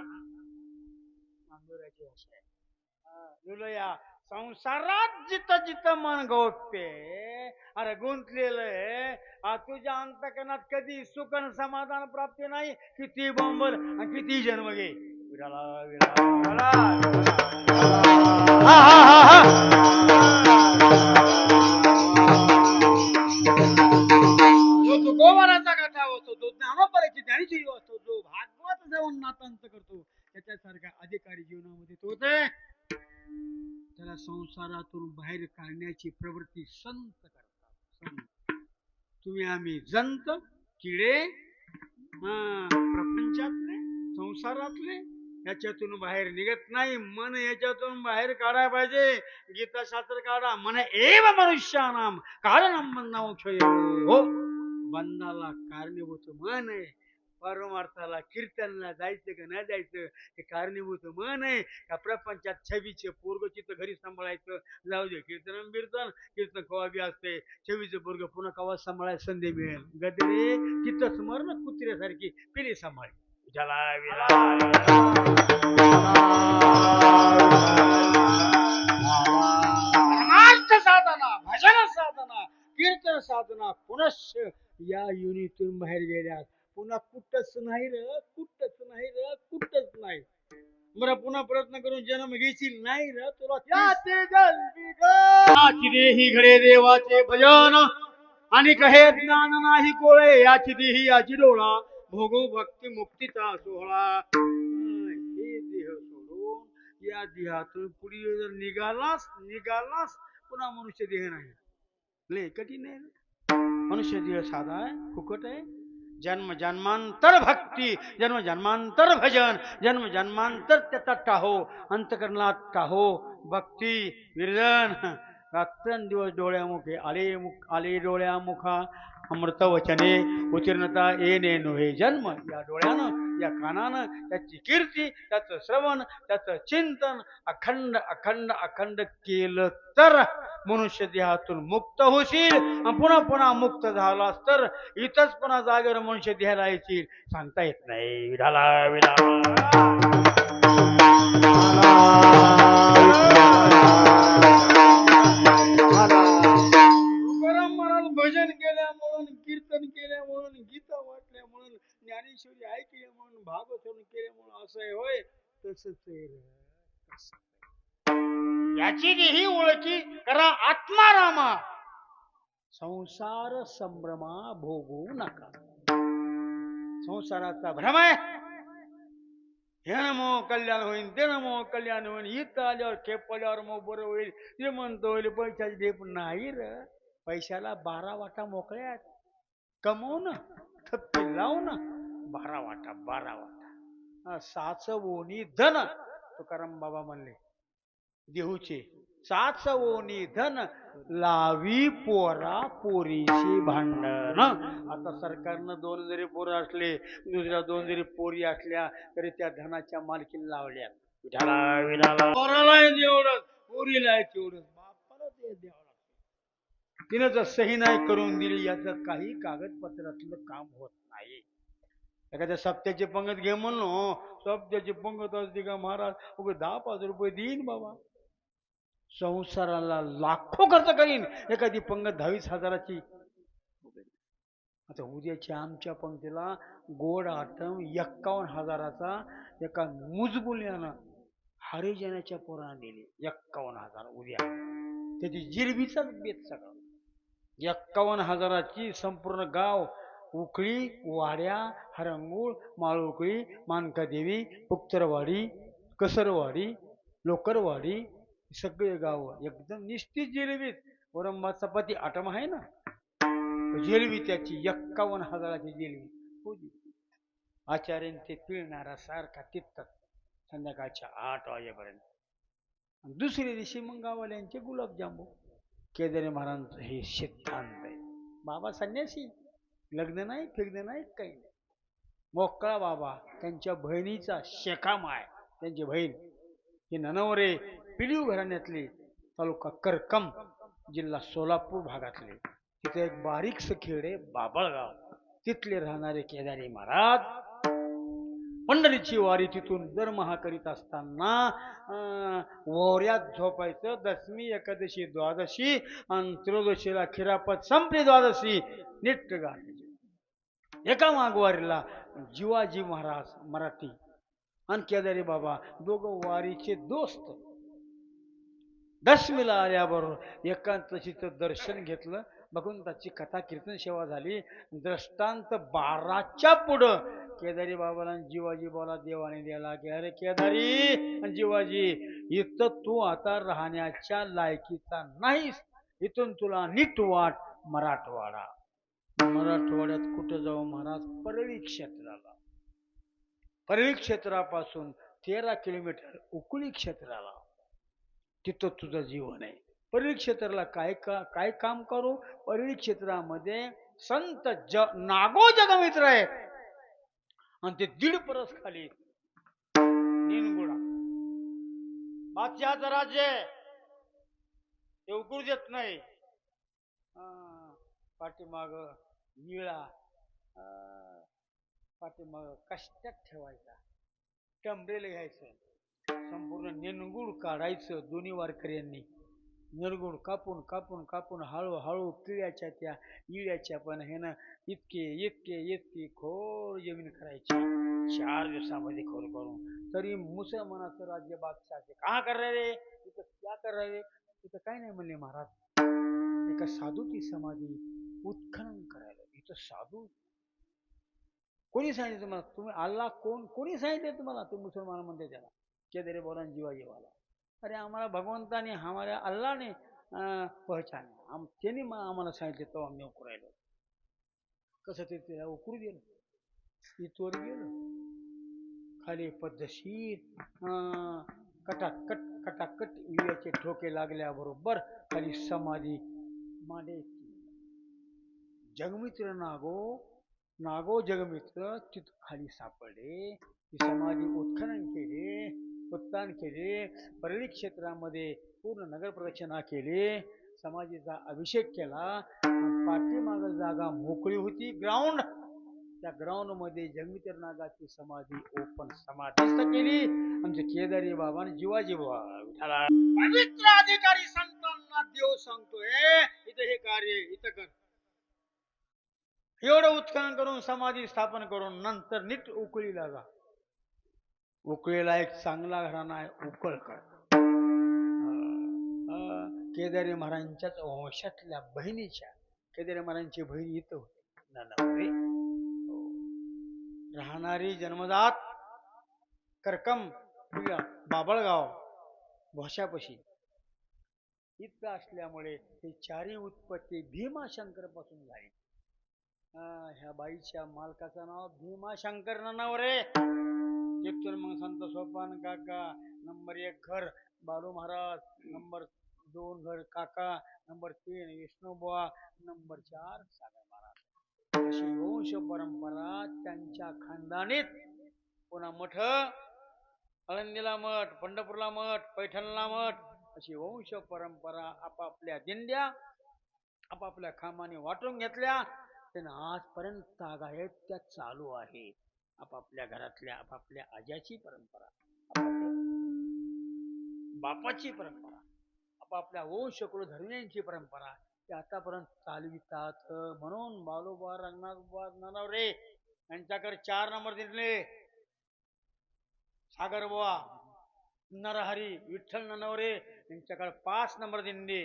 लुलया संसारात जिथं जिथं मन गोठते. अरे गुंतलेलं तुझ्या अंतकरणात कधी सुख आणि समाधान प्राप्ती नाही. किती बोंबल आणि किती जन्म घे विराला विराला जो तुकोबाराचा कथा होतो, जो ज्ञानोपराची ज्ञानीची असतो, जो भागवत जाऊन नातांत करतो त्याच्यासारखा अधिकारी जीवनामध्ये तोच आहे. त्याला संसारातून बाहेर काढण्याची प्रवृत्ती संत करतात. तुम्ही आम्ही जंत किडे प्रपंचातले संसारातले याच्यातून बाहेर निघत नाही. मन याच्यातून बाहेर काढायला पाहिजे. गीताशास्त्र काढा. मन एव मनुष्यानाम कारणम बंधामोक्षय. हो बंधाला कारणीभूत मन आहे. परमार्थाला कीर्तनला जायचं का नाही जायचं हे कारणीभूत मन आहे. का प्रपंचात छबीचे पोरग चित्त घरी सांभाळायचं जाऊ दे कीर्तन कीर्तन कीर्तन कवा बी असते. छबीचे पोरग पुन्हा कवा सांभाळायला संधी मिळेल. गदरे चित्त स्मरण कुत्र्यासारखी पिली सांभाळ. परमार्थ साधना भजन साधना कीर्तन साधना पुनश्च या युनीतून बाहेर गेल्यास पुन्हा कुठंच नाही रे कुठंच नाही रे कुठंच नाही. बरं पुन्हा प्रयत्न करून जन्म घेशील नाही रे तुला देही घडे देवाचे भजन आणि कहे ज्ञान नाही कोळे याची देही याची डोळा भोगो भक्ती मुक्तीचा सोहळा. हे देह सोडून या देहातून पुढे जर निघालास पुन्हा मनुष्य देह नाही. लय कठीण आहे. मनुष्य देह साधा आहे फुकट आहे. जन्म जन्मांतर भक्ती जन्म जन्मांतर भजन जन्म जन्मांतर त्याचा टाहो अंतकरणात टाहो भक्ती विरजन. रात्रंदिवस डोळ्यामुखे आले डोळ्यामुखा अमृत वचने उत्तीर्णता येणे नव्हे जन्म. या डोळ्यानं या कानानं त्याची कीर्ती, त्याचं श्रवण, त्याचं चिंतन अखंड अखंड अखंड केलं तर मनुष्य देहातून मुक्त होशील. पुन्हा पुन्हा मुक्त झालास तर इथंच पुन्हा जागेवर मनुष्य देहाला येतील, सांगता येत नाही. विढाला विढाला भजन केल्यामुळून, कीर्तन केल्यामुळून, गीता वाटल्यामुळून, ज्ञानेश्वरी ऐकली म्हणून, भागवत केल्यामुळून असं आहे होय. तसंच याची ही ओळखी करा आत्मारामा, संसार संभ्रमा भोगू नका. संसाराचा भ्रम आहे. हे मग कल्याण होईल, ते मग कल्याण होईल, इथं आल्यावर खेप आल्यावर मग बरं होईल, ते म्हणतो होईल पैशाची ढेप नाही र. पैशाला 12 वाटा मोकळ्यात, कमवून थप्पी लावून 12 वाटा 12 वाटा साचवोनी धन. तुकाराम बाबा म्हणले देहूचे, साचवोनी धन लावी पोरा पोरीशी भांडण. आता सरकारनं 2 जरी पोरं असले, दुसऱ्या 2 जरी पोरी असल्या तरी त्या धनाच्या मालकीला लावल्यात. पोराला एवढंच, पोरीला तेवढंच, बापाला ते द्यावं लागतं. तिनं जर सही नाही करून दिली याचं काही कागदपत्रातलं काम होत नाही. एखाद्या सप्त्याची पंगत घे म्हणलो, सप्त्याची पंगत असते का महाराज, 10-5 रुपये देईन बाबा. संसाराला लाखो खर्च करीन, एखादी पंगत 20,000ची. आता उद्याच्या आमच्या पंक्तीला गोड आटम 51,000चा एका मुजबुल्यानं हरिजनाच्या पोरानं दिली. 51,000 उद्या, त्याची जिरबीचाच बेत सगळा. 51,000ची संपूर्ण गाव, उकळी, वाड्या, हरंगूळ, माळुकळी, मानकादेवी, पुक्तरवाडी, कसरवाडी, लोकरवाडी, सगळे गाव एकदम निश्चित जिलबीत. वरंबा चपाती आटम आहे ना, जिलबी त्याची 51,000ची जिलबी. आचार्याने ते पिळणारा सारखा तिथत संध्याकाळच्या 8 वाजेपर्यंत. दुसऱ्या दिवशी मग गावाल्यांचे गुलाबजांबू. केदारी महाराजांचं हे सिद्धांत आहे. बाबा संन्यासी, लग्न नाही, फिग्न नाही, काही नाही, मोकळा बाबा. त्यांच्या बहिणीचा शेकाम आहे, त्यांची बहीण ही ननवरे पिलीव घराण्यातली, तालुका करकम, जिल्हा सोलापूर भागातले. तिथे एक बारीकसं खेड आहे बाबळगाव, तिथले राहणारे केदारी महाराज पंढरीची वारी तिथून दरमहा करीत असताना वोऱ्यात झोपायचं. दशमी, एकादशी, द्वादशी आणि त्रयोदशीला खिरापत संपली, द्वादशी नीट गाठायची. एका मागवारीला जीवाजी महाराज मराठी आणि केदारी बाबा दोघं वारीचे दोस्त. दशमीला आल्याबरोबर एकादशीचं दर्शन घेतलं, भगवंताची कथा कीर्तन सेवा झाली. दृष्टांत 12च्या पुढं केदारी बाबाला जीवाजी बाबाला देवाने द्याला की, अरे केदारी आणि जीवाजी, इथं तू आता राहण्याच्या लायकीचा नाहीस, इथून तुला नीट वाट मराठवाडा. मराठवाड्यात कुठं जाऊ महाराज? परळी क्षेत्राला. परळी क्षेत्रापासून 13 किलोमीटर उकळी क्षेत्राला, तिथं तुझं जीवन आहे. परळी क्षेत्राला काय काम करू? परळी क्षेत्रामध्ये संत नागो जगमित्र आहेत आणि ते 1.5 परस खाली निनगुडा. बादशहाचं राज्य ते उकळू देत नाही. पाठीमाग निळा, पाठीमाग कष्टात ठेवायचा, टंबरेल घ्यायचं, संपूर्ण निनगुड काढायचं. दोन्ही वारकऱ्यांनी निरगुड कापून कापून कापून हळूहळू किळ्याच्या त्या इळ्याच्या पण हे ना इतके इतके इतकी खोल जमीन करायची 4 दिवसामध्ये खोल करून. तरी मुसलमानाचं राज्य बादशाहचे का कर रे, इथं क्या कर रे, इथं काय नाही म्हणले महाराज. एका साधूची समाधी उत्खनन करायला. इथं साधू कोणी सांगितलं तुम्हाला? तुम्ही अल्लाह कोणी सांगितलं तुम्हाला? ते मुसलमान म्हणते त्याला, केदारी बोला जीवाजीवाला. अरे आम्हाला भगवंताने, हमाऱ्या अल्लाहने पहचान, त्यांनी आम्हाला सांगितले तो आम्ही उकरू राहिलो. कसं ते तिला उकरू गेलं, इथवर गेलं, खाली पद्धतशीर कटाकट कटाकट विड्याचे ठोके लागल्याबरोबर खाली समाधी मांडायची. जगमित्र नागो नागो जगमित्र तिथं खाली सापडले. ती समाधी उत्खनन केले, उत्थान केले, परळी क्षेत्रामध्ये पूर्ण नगर प्रदक्षिणा केली, समाधीचा अभिषेक केला. पाठीमाग जागा मोकळी होती, ग्राउंड. त्या ग्राउंड मध्ये जगमित्र नागाची समाधी ओपन समाधीस्थ केली. आमचे केदारी बाबा आणि जीवाजी बाबा पवित्र अधिकारी संतांना देव सांगतोय इथं हे कार्य इथं कर. एवढं उत्खनन करून समाधी स्थापन करून नंतर नीट उकळीला जा. उकळीला एक चांगला घराणा आहे, उकळकर. केदारी महाराजांच्याच वंशातल्या बहिणीच्या, केदारी महाराजांची बहीण इथं होती ननवरे. राहणारी जन्मजात करकम बाबळगाव भोशापशी इतकं असल्यामुळे हे चारी उत्पत्ती भीमाशंकर पासून झाली. ह्या बाईच्या मालकाचं नाव भीमाशंकर ननवरे. तिथून मग संत सोपान काका, नंबर 1 घर बालू महाराज, नंबर 2 घर काका, नंबर 3 विष्णुबुवा, नंबर 4 सागर महाराज. अशी वंश परंपरा त्यांच्या खानदानीत. पुन्हा मठ, आळंदीला मठ, पंढरपूरला मठ, पैठणला मठ, अशी वंश परंपरा आपापल्या दिंड्या आपापल्या खामाने वाटून घेतल्या. त्यांना आजपर्यंत तागायत त्या चालू आहे. आपापल्या घरातल्या आपापल्या आज्याची परंपरा, आपापल्या बापाची परंपरा, आपापल्या वंश कुलधर्मियांची परंपरा ते आतापर्यंत चालवितात. म्हणून बालूबा रंगनाथबुवा ननवरे यांच्याकडे 4 नंबर दिले. सागरबुवा नरहरी विठ्ठल ननवरे यांच्याकडे 5 नंबर दिंडी.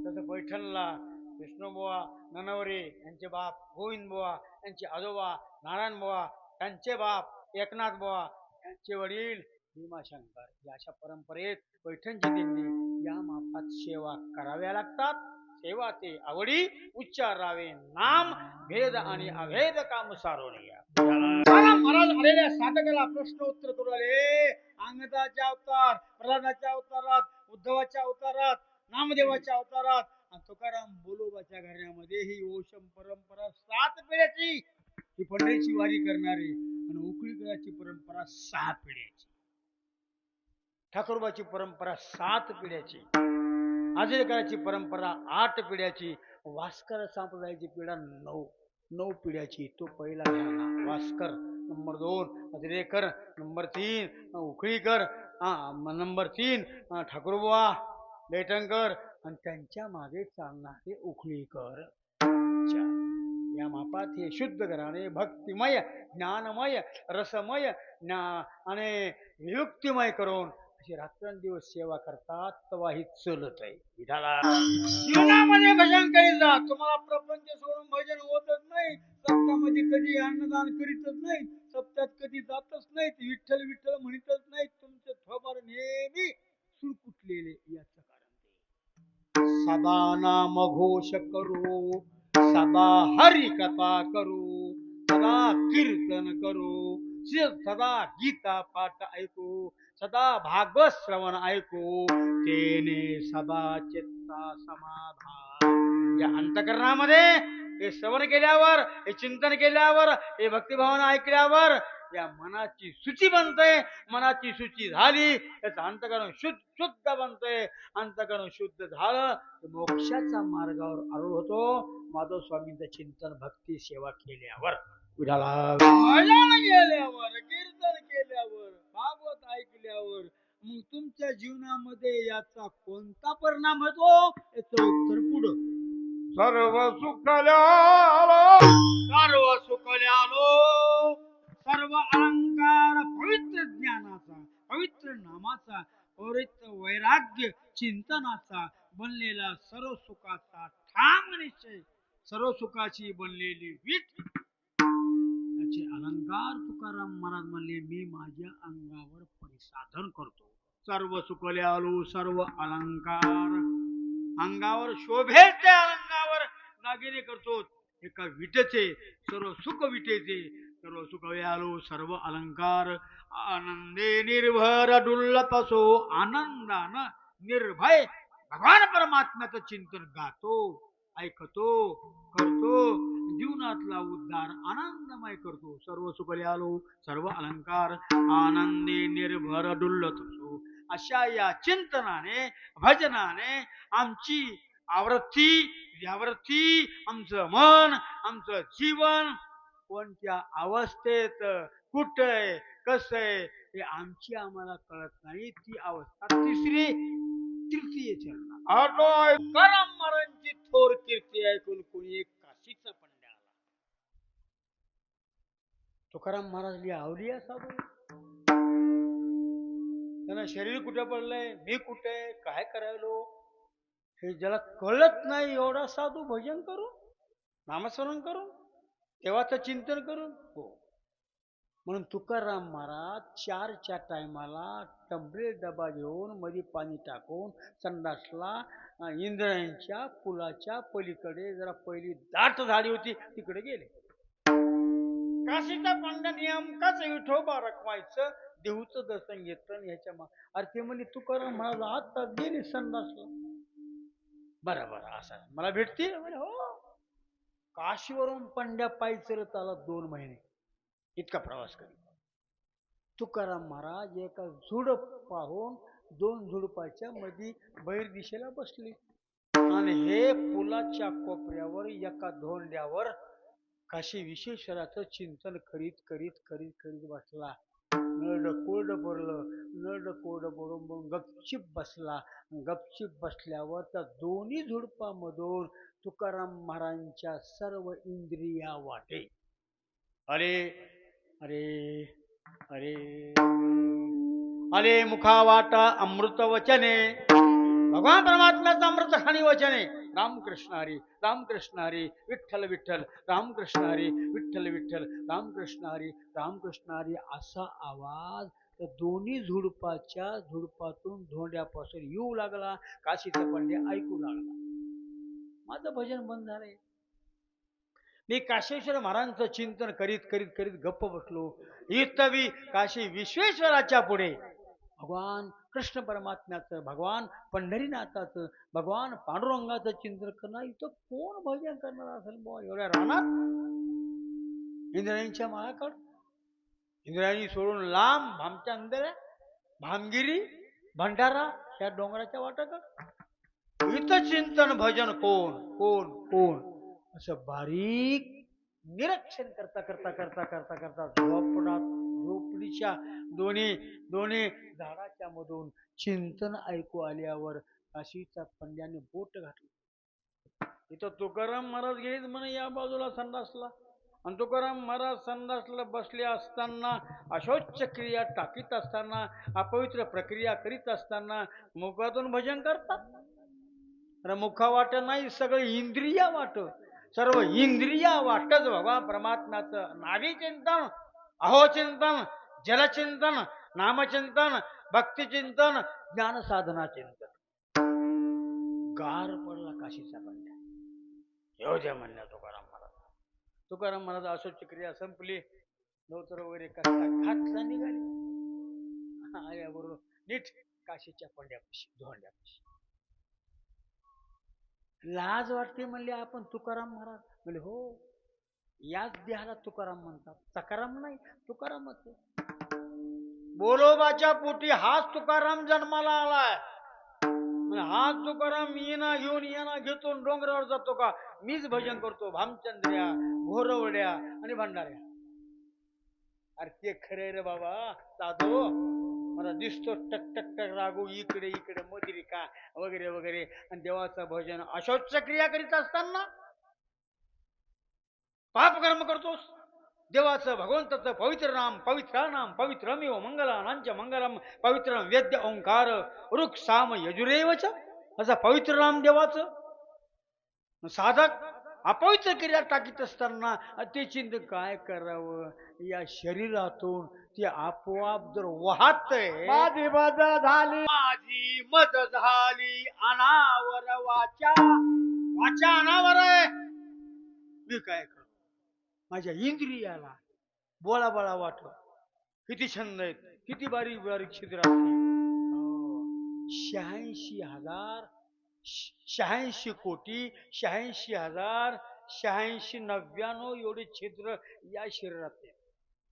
तसं पैठणला विष्णुबुवा ननवरे यांचे बाप गोविंदबुवा, यांचे आजोबा नारायणबुवा, त्यांचे बाप एकनाथ बुवा, यांचे वडील भीमाशंकर. या अशा परंपरेत पैठणची दिंडी या मापात सेवा कराव्या लागतात. सेवा ते आवडी उच्चारावे नाम, भेद आणि अभेद काम सारोनिया. महाराज आलेल्या साधकाला प्रश्न उत्तर करू आले. अंगदाच्या अवतार, प्रल्हादाच्या अवतारात, उद्धवाच्या अवतारात, नामदेवाच्या अवतारात, तुकाराम बोलोबाच्या घराण्यामध्ये ही ओशम परंपरा 7 पिढ्याची. ही पंढरीची वारी करणारी आणि उकळीकराची परंपरा 6 पिढ्याची. ठाकूरबाची परंपरा 7 पिढ्याची. आजळकराची परंपरा 8 पिढ्याची. वास्कर संप्रदायाची पिढा 9 पिढ्याची. तो पहिला घराणा वास्कर, नंबर 2 आजळकर, नंबर 3 उकळीकर, नंबर 3 ठाकूरबुवा बेटंकर आणि त्यांच्या मागे चालणारे उखळीकर. या मापात हे शुद्ध घराणे भक्तिमय, ज्ञानमय, रसमय आणि वियुक्तिमय करून अशी रात्रंदिवस सेवा करतात. तेव्हा ही चलत आहे. जीवनामध्ये भजन करीत जा. तुम्हाला प्रपंच सोडून भजन होतच नाही. सप्तामध्ये कधी अन्नदान करीतच नाही, सप्त्यात कधी जातच नाहीत, विठ्ठल विठ्ठल म्हणतच नाहीत. तुमचे थोबार नेहमी सुरकुटलेले. याचं कारण सदा नाम घोष करू, सदा हरि कथा करू, सदा कीर्तन करू, सदा गीता पाठ ऐकू, सदा भागवत श्रवण ऐकू, तेने सदा चित्ता समाधान. या अंतकरणामध्ये हे श्रवण केल्यावर, हे चिंतन केल्यावर, हे भक्तिभावना ऐकल्यावर या मनाची सूची बनते. मनाची सूची झाली याचं अंतकरण शुद्ध बनते. अंतकरण शुद्ध झालं मोक्षाच्या मार्गावर आरूढ होतो. माधव स्वामींचं चिंतन भक्ती सेवा केल्यावर, भजन केल्यावर, कीर्तन केल्यावर, भागवत ऐकल्यावर मग तुमच्या जीवनामध्ये याचा कोणता परिणाम होतो याचं उत्तर पुढं. सर्व सुखल्यालो, सर्व सुखल्यालो, सर्व अलंकार पवित्र ज्ञानाचा, पवित्र नामाचा, पवित्र वैराग्य चिंतनाचा बनलेला सर्व सुखाचा ठाम निश्चय, सर्व सुखाची बनलेली वीट, याचे अलंकार तुकाराम महाराज म्हणले मी माझ्या अंगावर परिसाधन करतो. सर्व सुखल्यालो, सर्व अलंकार अंगावर शोभेल त्या अलंकावर दागिने करतो. एका विटेचे सर्व सुख विटेचे, सर्व सुख व्यालो, सर्व अलंकार आनंदे निर्भर डुल्लत असो, आनंदानं निर्भय भगवान परमात्म्याचं चिंतन गातो, ऐकतो, करतो. जीवनातला उद्धार आनंदमय करतो. सर्व सुखले आलो सर्व अलंकार आनंदे निर्भर डुल्लत असो. अशा या चिंतनाने भजनाने आमची आवृत्ती व्यावृत्ती आमचं मन आमचं जीवन कोणत्या अवस्थेत कुठे कसं आहे हे आमची आम्हाला कळत नाही. ती अवस्था तिसरी तृतीय चरण तुकाराम महाराजांची थोर कीर्ती ऐकून कोणी एक काशीचा पंड्या आला. तुकाराम महाराज आवली साधू त्यांना शरीर कुठे पडलंय मी कुठे काय करायलो हे ज्याला कळत नाही एवढा साधू भजन करून नामस्मरण करून देवाचं चिंतन करून हो. म्हणून तुकाराम महाराज 4च्या टायमाला टंबरे डबा घेऊन मध्ये पाणी टाकून संडासला इंद्रायणच्या पुलाच्या पलीकडे जरा पहिली दाट झाडी होती तिकडे गेले. काशीचा पंडा नेमकाच विठोबा रखवायचं देऊचं दर्शन घेतलं ह्याच्या अरे ते म्हणजे तुकाराम महाराज आता गेले संडासला. बरं बरं असं मला भेटतील म्हणजे हो. काशीवरून पंड्या पायी चलत आला 2 महिने इतका प्रवास करी. तुकाराम महाराज एका झुडप पाहून 2 झुडपाच्या मध्ये बहिर दिशेला बसले आणि हे पुलाच्या कोपऱ्यावर एका धोंड्यावर काशी विश्वेश्वराचं चिंतन करीत करीत करीत करीत बसला. नरड कोरडं पडलं नरड कोरडं पडून गपचिप बसला. गपचिप बसल्यावर त्या दोन्ही झुडपामधून तुकाराम महाराजांच्या सर्व इंद्रिया वाटे. अरे अरे अरे अरे मुखा वाटा अमृत वचने भगवान परमात्म्याचं अमृत खाणी वचने रामकृष्ण हरी विठ्ठल विठ्ठल रामकृष्ण हरी विठ्ठल विठ्ठल रामकृष्ण हरी असा आवाज त्या दोन्ही झुडपातून धोंड्यापासून येऊ लागला. काशीचा पंड्या ऐकू लागला. माझं भजन बंद झालंय. मी काशेश्वर महाराजांचं चिंतन करीत करीत करीत गप्प बसलो. इतवी काशी विश्वेश्वराच्या पुढे भगवान कृष्ण परमात्म्याचं भगवान पंढरीनाथाचं भगवान पांडुरंगाचं चिंतन करणार इथं कोण भजन करणार असेल बुवा एवढ्या रानात. इंद्रायणीच्या माळाकड इंद्रायणी सोडून लांब भामच्या अंधेऱ्या भामगिरी भंडारा ह्या डोंगराच्या वाटाकड इथं चिंतन भजन कोण कोण कोण असं बारीक निरीक्षण करता करता करता करता करता झोपडीच्या दोन्ही झाडाच्या मधून चिंतन ऐकू आल्यावर काशीच्या पंड्याने बोट घातलं. इथं तुकाराम महाराज गेले म्हणे या बाजूला संडासला आणि तुकाराम महाराज संडासला बसले असताना अशोच क्रिया टाकीत असताना अपवित्र प्रक्रिया करीत असताना मुखातून भजन करतात. अरे मुखा वाट नाही सगळं इंद्रिया वाट सर्व इंद्रिया वाटच भगवान परमात्म्याचं नाभी चिंतन अहो चिंतन जलचिंतन नामचिंतन भक्तिचिंतन ज्ञान साधना चिंतन. गार पडला काशीचा पंड्या. येऊ द्या म्हणल्या तुकाराम महाराज अशोच क्रिया संपली. नवतर वगैरे करता घातला निघाली आल्याबरोबर नीट काशीच्या पंड्यापाशी धोंड्यापाशी. लाज वाटते म्हणले आपण तुकाराम महाराज म्हणजे हो याच देहाला तुकाराम म्हणतात. सकाराम नाही तुकारामच. बोलोबाच्या पोटी हाच तुकाराम जन्माला आलाय. हाच तुकाराम येणा घेऊन येणा घेतो डोंगरावर जातो का मीच भजन करतो भामचंद्र्या घोरवड्या आणि भंडाऱ्या. अरे ते खरे रे बाबा साधो मला दिसतो टक टक टक रागू इकडे इकडे मदिरिका वगैरे वगैरे आणि देवाचं भजन अशोच क्रिया करीत असताना पाप कर्म करतोस. देवाचं भगवंताचं पवित्र नाम पवित्रमेव मंगलानांच मंगलम पवित्र वेद्य ओंकार रुक् साम यजुरेवच असं पवित्र नाम देवाचं. साधक अपवित्र क्रिया टाकीत असताना ते चिंतन काय करावं या शरीरातून ते आपोआप जर वाहतय. माझी मद झाली अनावर वाचा अनावर आहे. मी काय करू माझ्या इंद्रियाला बोळा बोळा वाटलं. किती छंद आहेत किती बारीक बारीक छिद्र असते. 86 कोटी 86,000 86-99 एवढे छिद्र या शरीरात आहेत.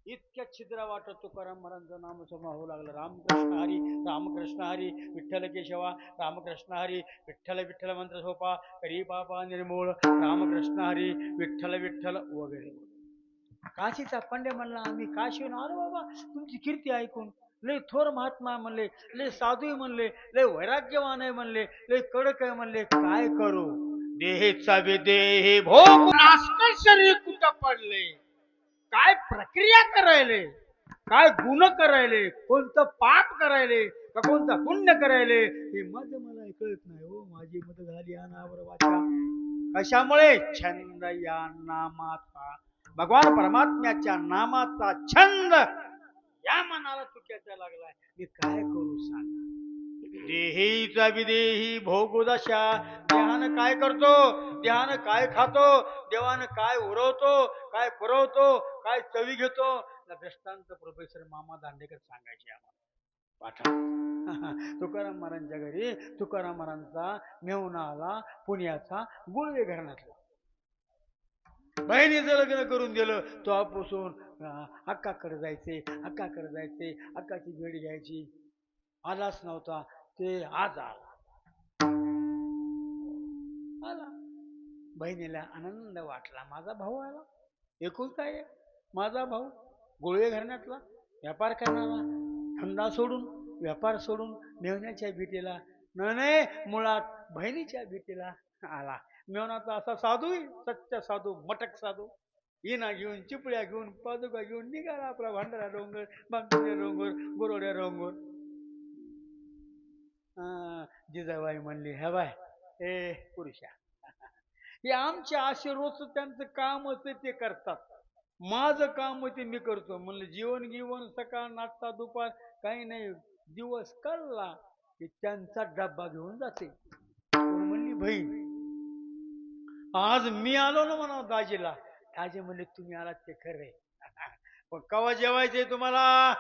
इतक्या छिद्रा वाटत तुकाराम महाराजांचं नामस्मरण होऊ लागलं. रामकृष्ण हरी, रामकृष्ण हरी, विठ्ठल केशवा, रामकृष्ण हरी, विठ्ठल विठ्ठल मंत्र सोपा, करी पापा निर्मूळ, रामकृष्ण हरी, विठ्ठल विठ्ठल वगैरे. काशीचा पंडे म्हणला आम्ही काशीहून आलो बाबा तुमची कीर्ती ऐकून. लय थोर महात्मा म्हणले, लय साधू म्हणले, लय वैराग्यवान आहे म्हणले, लय कडक आहे म्हणले. काय करू देहेचा विदेही भोग नासक शरीर कुठं पडले. काय प्रक्रिया करायले, काय गुण करायले, कोणतं पाप करायले का कोणतं पुण्य करायले हे माझं मला कळत नाही हो. माझी मत झाली अनावर वाचा. कशामुळे? छंद या नामाचा, भगवान परमात्म्याच्या नामाचा छंद या मनाला चुक्याचा लागलाय. मी काय करू सांगा. देहीचा विदेही भोगू दशा. देहानं काय करतो, देहानं काय खातो, देवानं काय उरवतो, काय पुरवतो, काय चवी घेतो, दृष्टांत प्रोफेसर मामा दांडेकर सांगायचे आम्हाला. पाठा तुकाराम महाराजांच्या घरी तुकाराम महाराजांचा मेहुणा आला पुण्याचा गुळवे घराण्यातला. बहिणीचं लग्न करून दिलं. तो आपासून अक्काकडे जायचे, अक्काकडे जायचे, अक्काची भेट घ्यायची. आलाच नव्हता ते आज आला. बहिणीला आनंद वाटला. माझा भाऊ आला. एकूण काय माझा भाऊ गोळवे घराण्यातला व्यापार करणारा, धंदा सोडून व्यापार सोडून मेवण्याच्या भेटीला नाही मुळात बहिणीच्या भेटीला आला. मेवनाचा असा साधू, सच्चा साधू, मटक साधू, इना घेऊन चिपळ्या घेऊन पादुका घेऊन निघाला आपला भांडारा डोंगर, बांगड्या डोंगर, गोरोड्या डोंगर. जिजाबाई म्हणली हे बाय ए पुरुषा, हे आमच्या आशीर्वाद त्यांचं काम होतं ते करतात, माझं काम होते मी करतो. म्हणलं जीवन गिवन सकाळ नाश्ता दुपार काही नाही, दिवस कळला की त्यांचा डब्बा घेऊन जाते. म्हणली बहीण आज मी आलो ना म्हणा दाजीला. दाजी म्हणले तुम्ही आलात ते खरे, पण कवा जेवायचे तुम्हाला.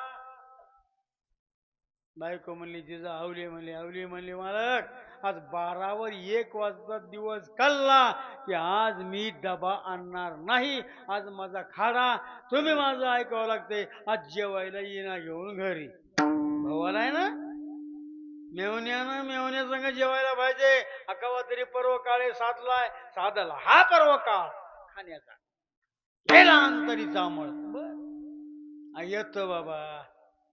बायको म्हणली जिजा आवली म्हणली, आवली म्हणली मालक आज 12वर 1 वाजता दिवस कळला की आज मी डबा आणणार नाही, आज माझा खाडा, तुम्ही माझं ऐकावं लागते. आज जेवायला येणं घेऊन घरी. भावाला आहे ना मेवण्यानं मेवण्या संग जेवायला पाहिजे. अकावा तरी पर्व काळे साधलाय, साधला हा पर्व काळ खाण्याचा, गेला अंतरीचा मळ. बर येतो बाबा,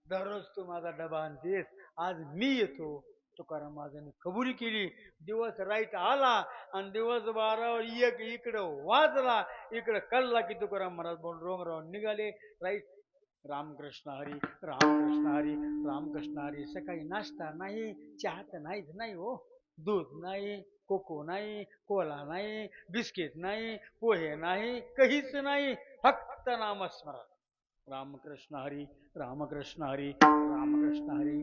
दररोज तू माझा डबा आणतेस, आज मी येतो. तुकाराम महाराजांनी कबुली केली. दिवस राईट आला आणि दिवस 12वर 1 इकडं वाजला, इकडं कळला की तुकाराम महाराज बोल डोंगरावर निघाले. राईट रामकृष्ण हरी, रामकृष्ण हरी, रामकृष्ण हरी. सकाळी नाश्ता नाही, चहा तर नाहीच नाही हो, दूध नाही, कोको नाही, कोला नाही, बिस्किट नाही, पोहे नाही, काहीच नाही, फक्त नामस्मरण. रामकृष्ण हरी, रामकृष्ण हरी, रामकृष्ण हरी.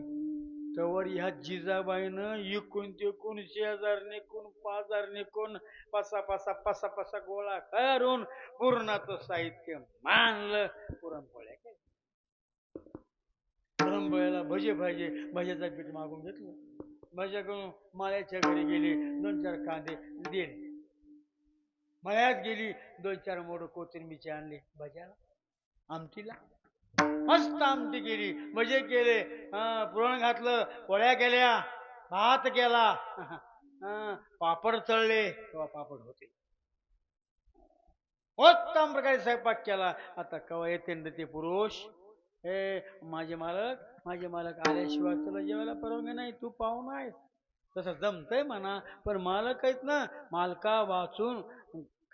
तवर ह्या जिजाबाईनं इकून तिकून शेजार निकून पाजार निकून पसा पसा पसा पसा गोळा करून पूर्णाचं साहित्य मानलं. पुरणपोळ्या काय, पुरणपोळ्याला भजे पाहिजे, भज्याचा पीठ मागून घेतलं. भज्या करून माळ्याच्या घरी गेली, 2-4 कांदे दिले. मळ्यात गेली, 2-4 मोड कोथिंबीरचे आणले भज्याला, आमटीला. मस्त आमटी केली, भजे केले, पुरण घातलं, पोळ्या केल्या, भात केला, पापड तळले किंवा पापड होते. उत्तम प्रकारे स्वयंपाक केला. आता कवा येते ते पुरुष, हे माझे मालक आल्याशिवाय तुला जेवायला परवानगी नाही, तू पाहून आहेस. तसं जमतंय म्हणा, पण मालक आहेत ना, मालका वाचून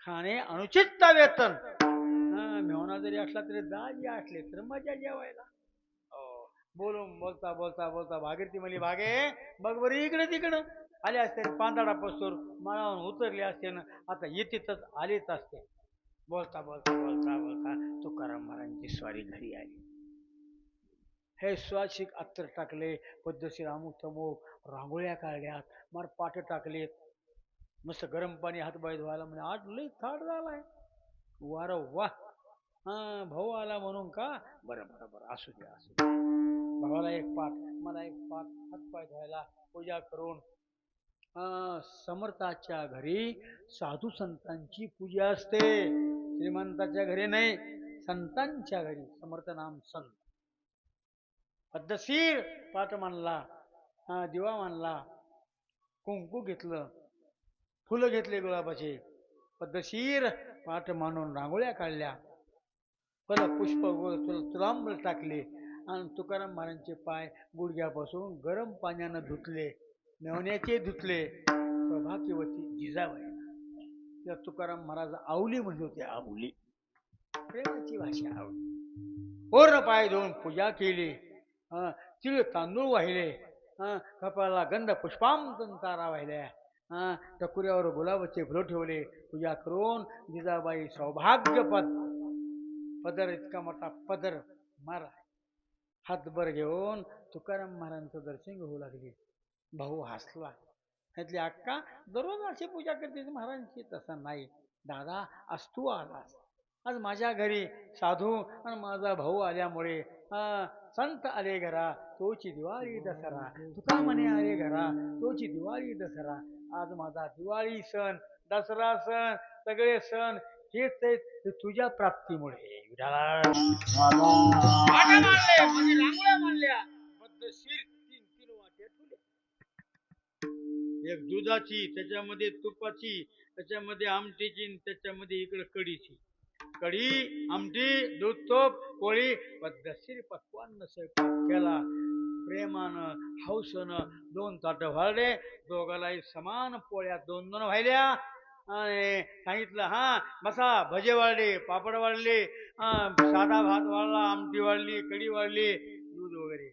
खाणे अनुचित वेतन. मेवना जरी असला तरी दाजी असले तर मजा जेवायला. बोलून बोलता बोलता बोलता भागीरथी म्हणली भागे बघ बरं इकडे तिकडं आले असते, पांताडा पसूर मनावरून उतरले असते ना, आता येतेच आलेच असते. बोलता बोलता बोलता बोलता तुकाराम महाराजांची स्वारी घरी आली. हे स्वाशिक अत्तर टाकले, पद्धतशीर अमुक तमुक रांगोळ्या काढल्यात, मार पाठ टाकलेत, मस्त गरम पाणी हातबाई धुवायला. म्हणजे आज लई थाट झालाय. वारं वा, भाऊ आला म्हणून का, बरं बरं बरं असू द्या असू द्या. भावाला एक पाठ, मला एक पाठ, हातपाय धुवायला, पूजा करून समर्थाच्या घरी साधू संतांची पूजा असते, श्रीमंताच्या घरी नाही, संतांच्या घरी. समर्थ नाम संत. पद्धतशीर पाठ मांडला, दिवा मांडला, कुंकू घेतलं, फुलं घेतले गुलाबाचे, पद्धतशीर पाठ मांडून रांगोळ्या काढल्या, परत पुष्प तुलांबळ टाकले आणि तुकाराम महाराजांचे पाय गुडघ्यापासून गरम पाण्यानं धुतले, मेवण्याचे धुतले. सौभाग्यवती जिजाबाई त्या तुकाराम महाराज आवली म्हणजे होते, आवली, प्रेमाची भाषा आवली. पूर्ण पाय धुवून पूजा केली, तिळ तांदूळ वाहिले, कपाळाला गंध पुष्पांतन तारा वाहिल्या, टकुऱ्यावर गुलाबाचे फुलं ठेवले. पूजा करून जिजाबाई सौभाग्यपद पदर, इतका मोठा पदर मारा, हातभर घेऊन तुकाराम महाराजांचं दर्शन घेऊ लागले. भाऊ हसला. त्यातली अक्का दररोज अशी पूजा करते महाराजांची. तसं नाही दादा, आज तू आलास, आज माझ्या घरी साधू आणि माझा भाऊ आल्यामुळे संत आले घरा तोची दिवाळी दसरा, तुका म्हणे आले घरा तोची दिवाळी दसरा. आज माझा दिवाळी सण, दसरा सण, सगळे सण हेच आहेत तुझ्या प्राप्तीमुळे. रांगोळ्या मांडल्या, पद्धतशीर 3-3 वाट्या ठेवल्या. एक दुधाची, त्याच्यामध्ये तुपाची, त्याच्यामध्ये आमटीची, त्याच्यामध्ये इकडे कढीची. कढी, आमटी, दूध, तूप, पोळी, पद्धतशीर पक्वान्न स्वयंपाक केला. प्रेमानं, हौसनं 2 ताटं वाढले. दोघालाही समान पोळ्या 2-2 व्हायल्या. आणि सांगितलं, बसा, भजे वाढले, पापड वाढले, साधा भात वाढला, आमटी वाढली, कढी वाढली, दूध वगैरे,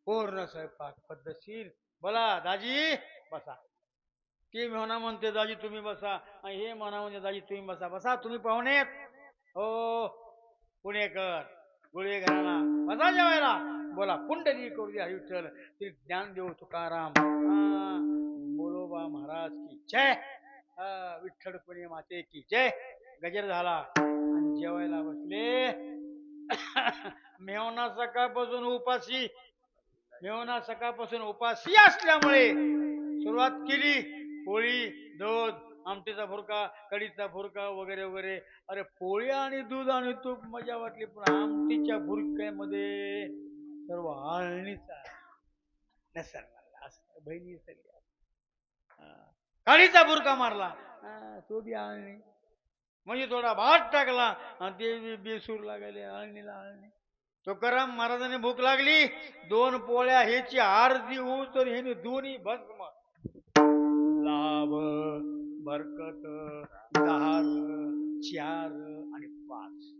पूर्ण स्वयंपाक पद्धतशीर. बोला दाजी बसा. ती म्हणा म्हणते दाजी तुम्ही बसा, हे म्हणा म्हणते दाजी तुम्ही बसा. बसा तुम्ही पाहुणे हो, पुणेकर, गुळे घराणा, बसा जेवायला. बोला पुंडली करू दे विठ्ठल, ते ज्ञान देऊ तुकाराम, बोलोबा महाराज की जय, विठ्ठल पुणे माते की जय. गजर झाला आणि जेवायला बसले. मेवना सकाळपासून उपाशी, मेवना सकाळपासून उपाशी असल्यामुळे सुरुवात केली. पोळी, दूध, आमटीचा फुरका, कढीचा फुरका वगैरे वगैरे. अरे पोळी आणि दूध आणि तूप मजा वाटली, पण आमटीच्या फुरक्यामध्ये सर्व आळणीचा नसर मारला. असं बहिणी सगळ्या कढीचा फुरका मारला, तो बी आळणी, म्हणजे थोडा भात टाकला आणि ते बेसूर लागायले आळणीला आळणी. तुकाराम महाराजांनी भूक लागली, 2 पोळ्या ह्याची अर्धी होऊन तर ह्याने दोन्ही भस्म. लाभ, बरकत, 10, 4 आणि 5.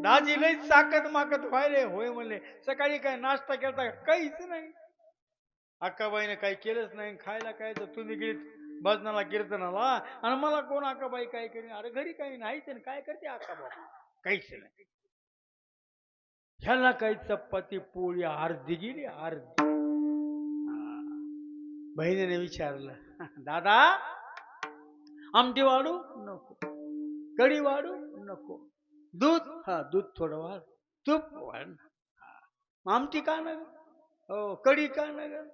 दाजी लई चाकत माकत व्हायले. होय म्हणले, सकाळी काय नाश्ता केला? काहीच नाही. अक्काबाईने काही केलंच नाही. खायला काय तर तुम्ही गेलीत भजनाला, कीर्तनाला, आणि मला कोण अक्काबाई काय करेन? अरे घरी काही नाहीच, काय करते अक्काबाई? काहीच नाही. ह्याला काही चपाती पोळी अर्धी गेली, अर्धी. बहिणीने विचारलं, दादा आमटी वाढू नको, कढी वाढू नको, दूध दूध थोडं वाढ, तूप वाढ, आमटी का न, हो कढी का न,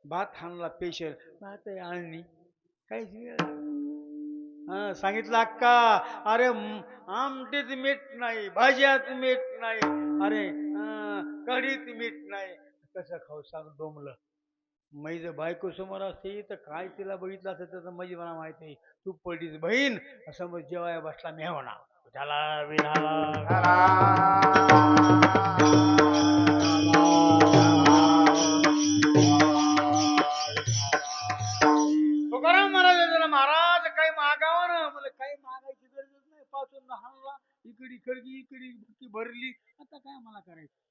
भात हाणला पेशल, भात आणली, काहीच वेळ. सांगितलं अक्का, अरे आमटीत मीठ नाही, भाज्यात मीठ नाही, अरे कढीत मीठ नाही, कसं खाऊ सांग? डोंबलं. मैज बायको समोर असते तर काय तिला बघितलं असतं त्याचं म्हणजे मला माहित नाही. तू पडलीच बहीण, समोर जेवाय बसला मेहणा, झाला विणाला. तुकाराम महाराज, महाराज काही मागावं ना. मला काही मागायची गरजच नाही. पासून हाणला, इकडी खडगी, इकडी भरली, आता काय मला करायचं?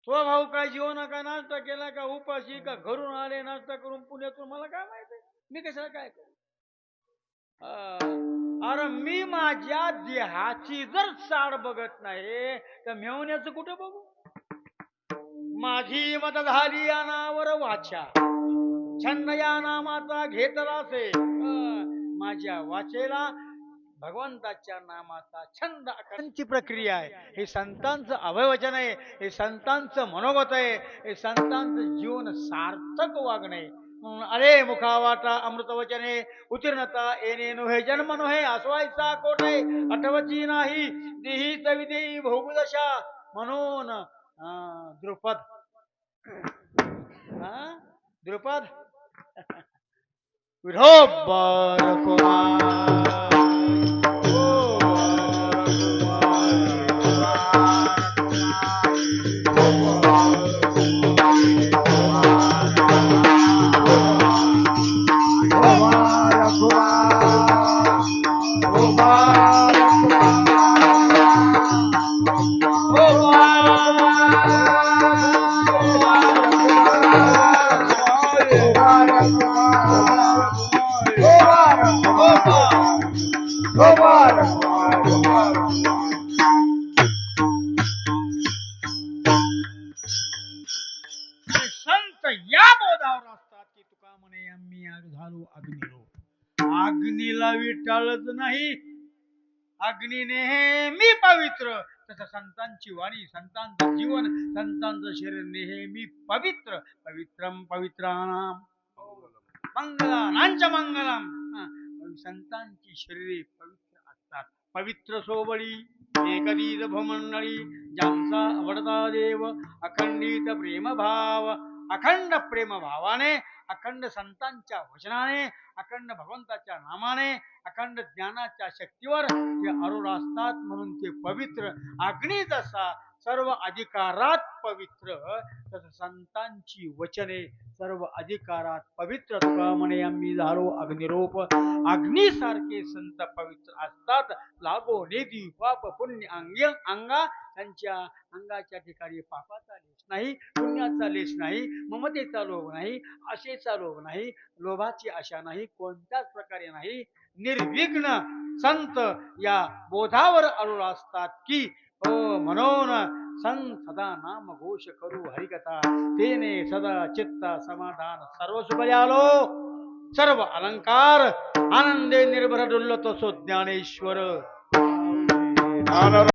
तो भाऊ काय जेवण काय नाश्ता केला का उपाशी, का घरून आले नाश्ता करून पुण्यातून, मला काय माहिती? मी कशाला काय करू? अरे मी माझ्या देहाची जर साड बघत नाही तर मेवण्याचं कुठं बघू? माझी मत झाली या नावावर वाचा, छंद या नामाचा घेतलासे. माझ्या वाचेला भगवंताच्या नामाचा छंद आकारांची प्रक्रिया आहे. हे संतांचं अभयवचन आहे, हे संतांचं मनोगत आहे, हे संतांचं जीवन सार्थक वागणं आहे. अरे मुखा वाटा अमृत वचने उत्तीर्णता येणे नोहे जन्म नोहे असवायचा कोठे आठवची नाही देही तविदेही भोगुदशा म्हणून द्रुपद द्रुपद विठोबर कुमार संत या बोधावर असतात की तुका म्हणे आम्ही झालो अग्निरूप अग्नीला विटाळत नाही अग्नी नेहमी पवित्र तसं संतांची वाणी संतांचं जीवन संतांचं शरीर नेहमी पवित्र पवित्रम पवित्राणाम मंगलानांच मंगलम संतांची शरीरे पवित्र असतात पवित्र सोबळी एकदीद भमंडळी ज्यांचा आवडता देव अखंडित प्रेमभाव अखंड प्रेम भावाने अखंड संतांच्या वचनाने अखंड भगवंताच्या नामाने अखंड ज्ञानाच्या शक्तीवर ते अरुण असतात म्हणून ते पवित्र अग्नी जसा सर्व अधिकारात पवित्र तसं संतांची वचने सर्व अधिकारात पवित्र तुका म्हणे आम्ही झालो अग्निरूप अग्नीसारखे संत पवित्र असतात लागो नेती पाप पुण्य अंगा त्यांच्या अंगाच्या ठिकाणी पापाचा लेश नाही पुण्याचा लेश नाही ममतेचा लोभ नाही आशेचा लोभ नाही लोभाची आशा नाही कोणत्याच प्रकारे नाही निर्विघ्न संत या बोधावर अरुळ असतात की हो म्हणून संत सदा नाम घोष करू हरिकथा तेने सदा चित्त समाधान सर्व सुखयालो सर्व अलंकार आनंदे निर्भर डुल्लतो सो ज्ञानेश्वर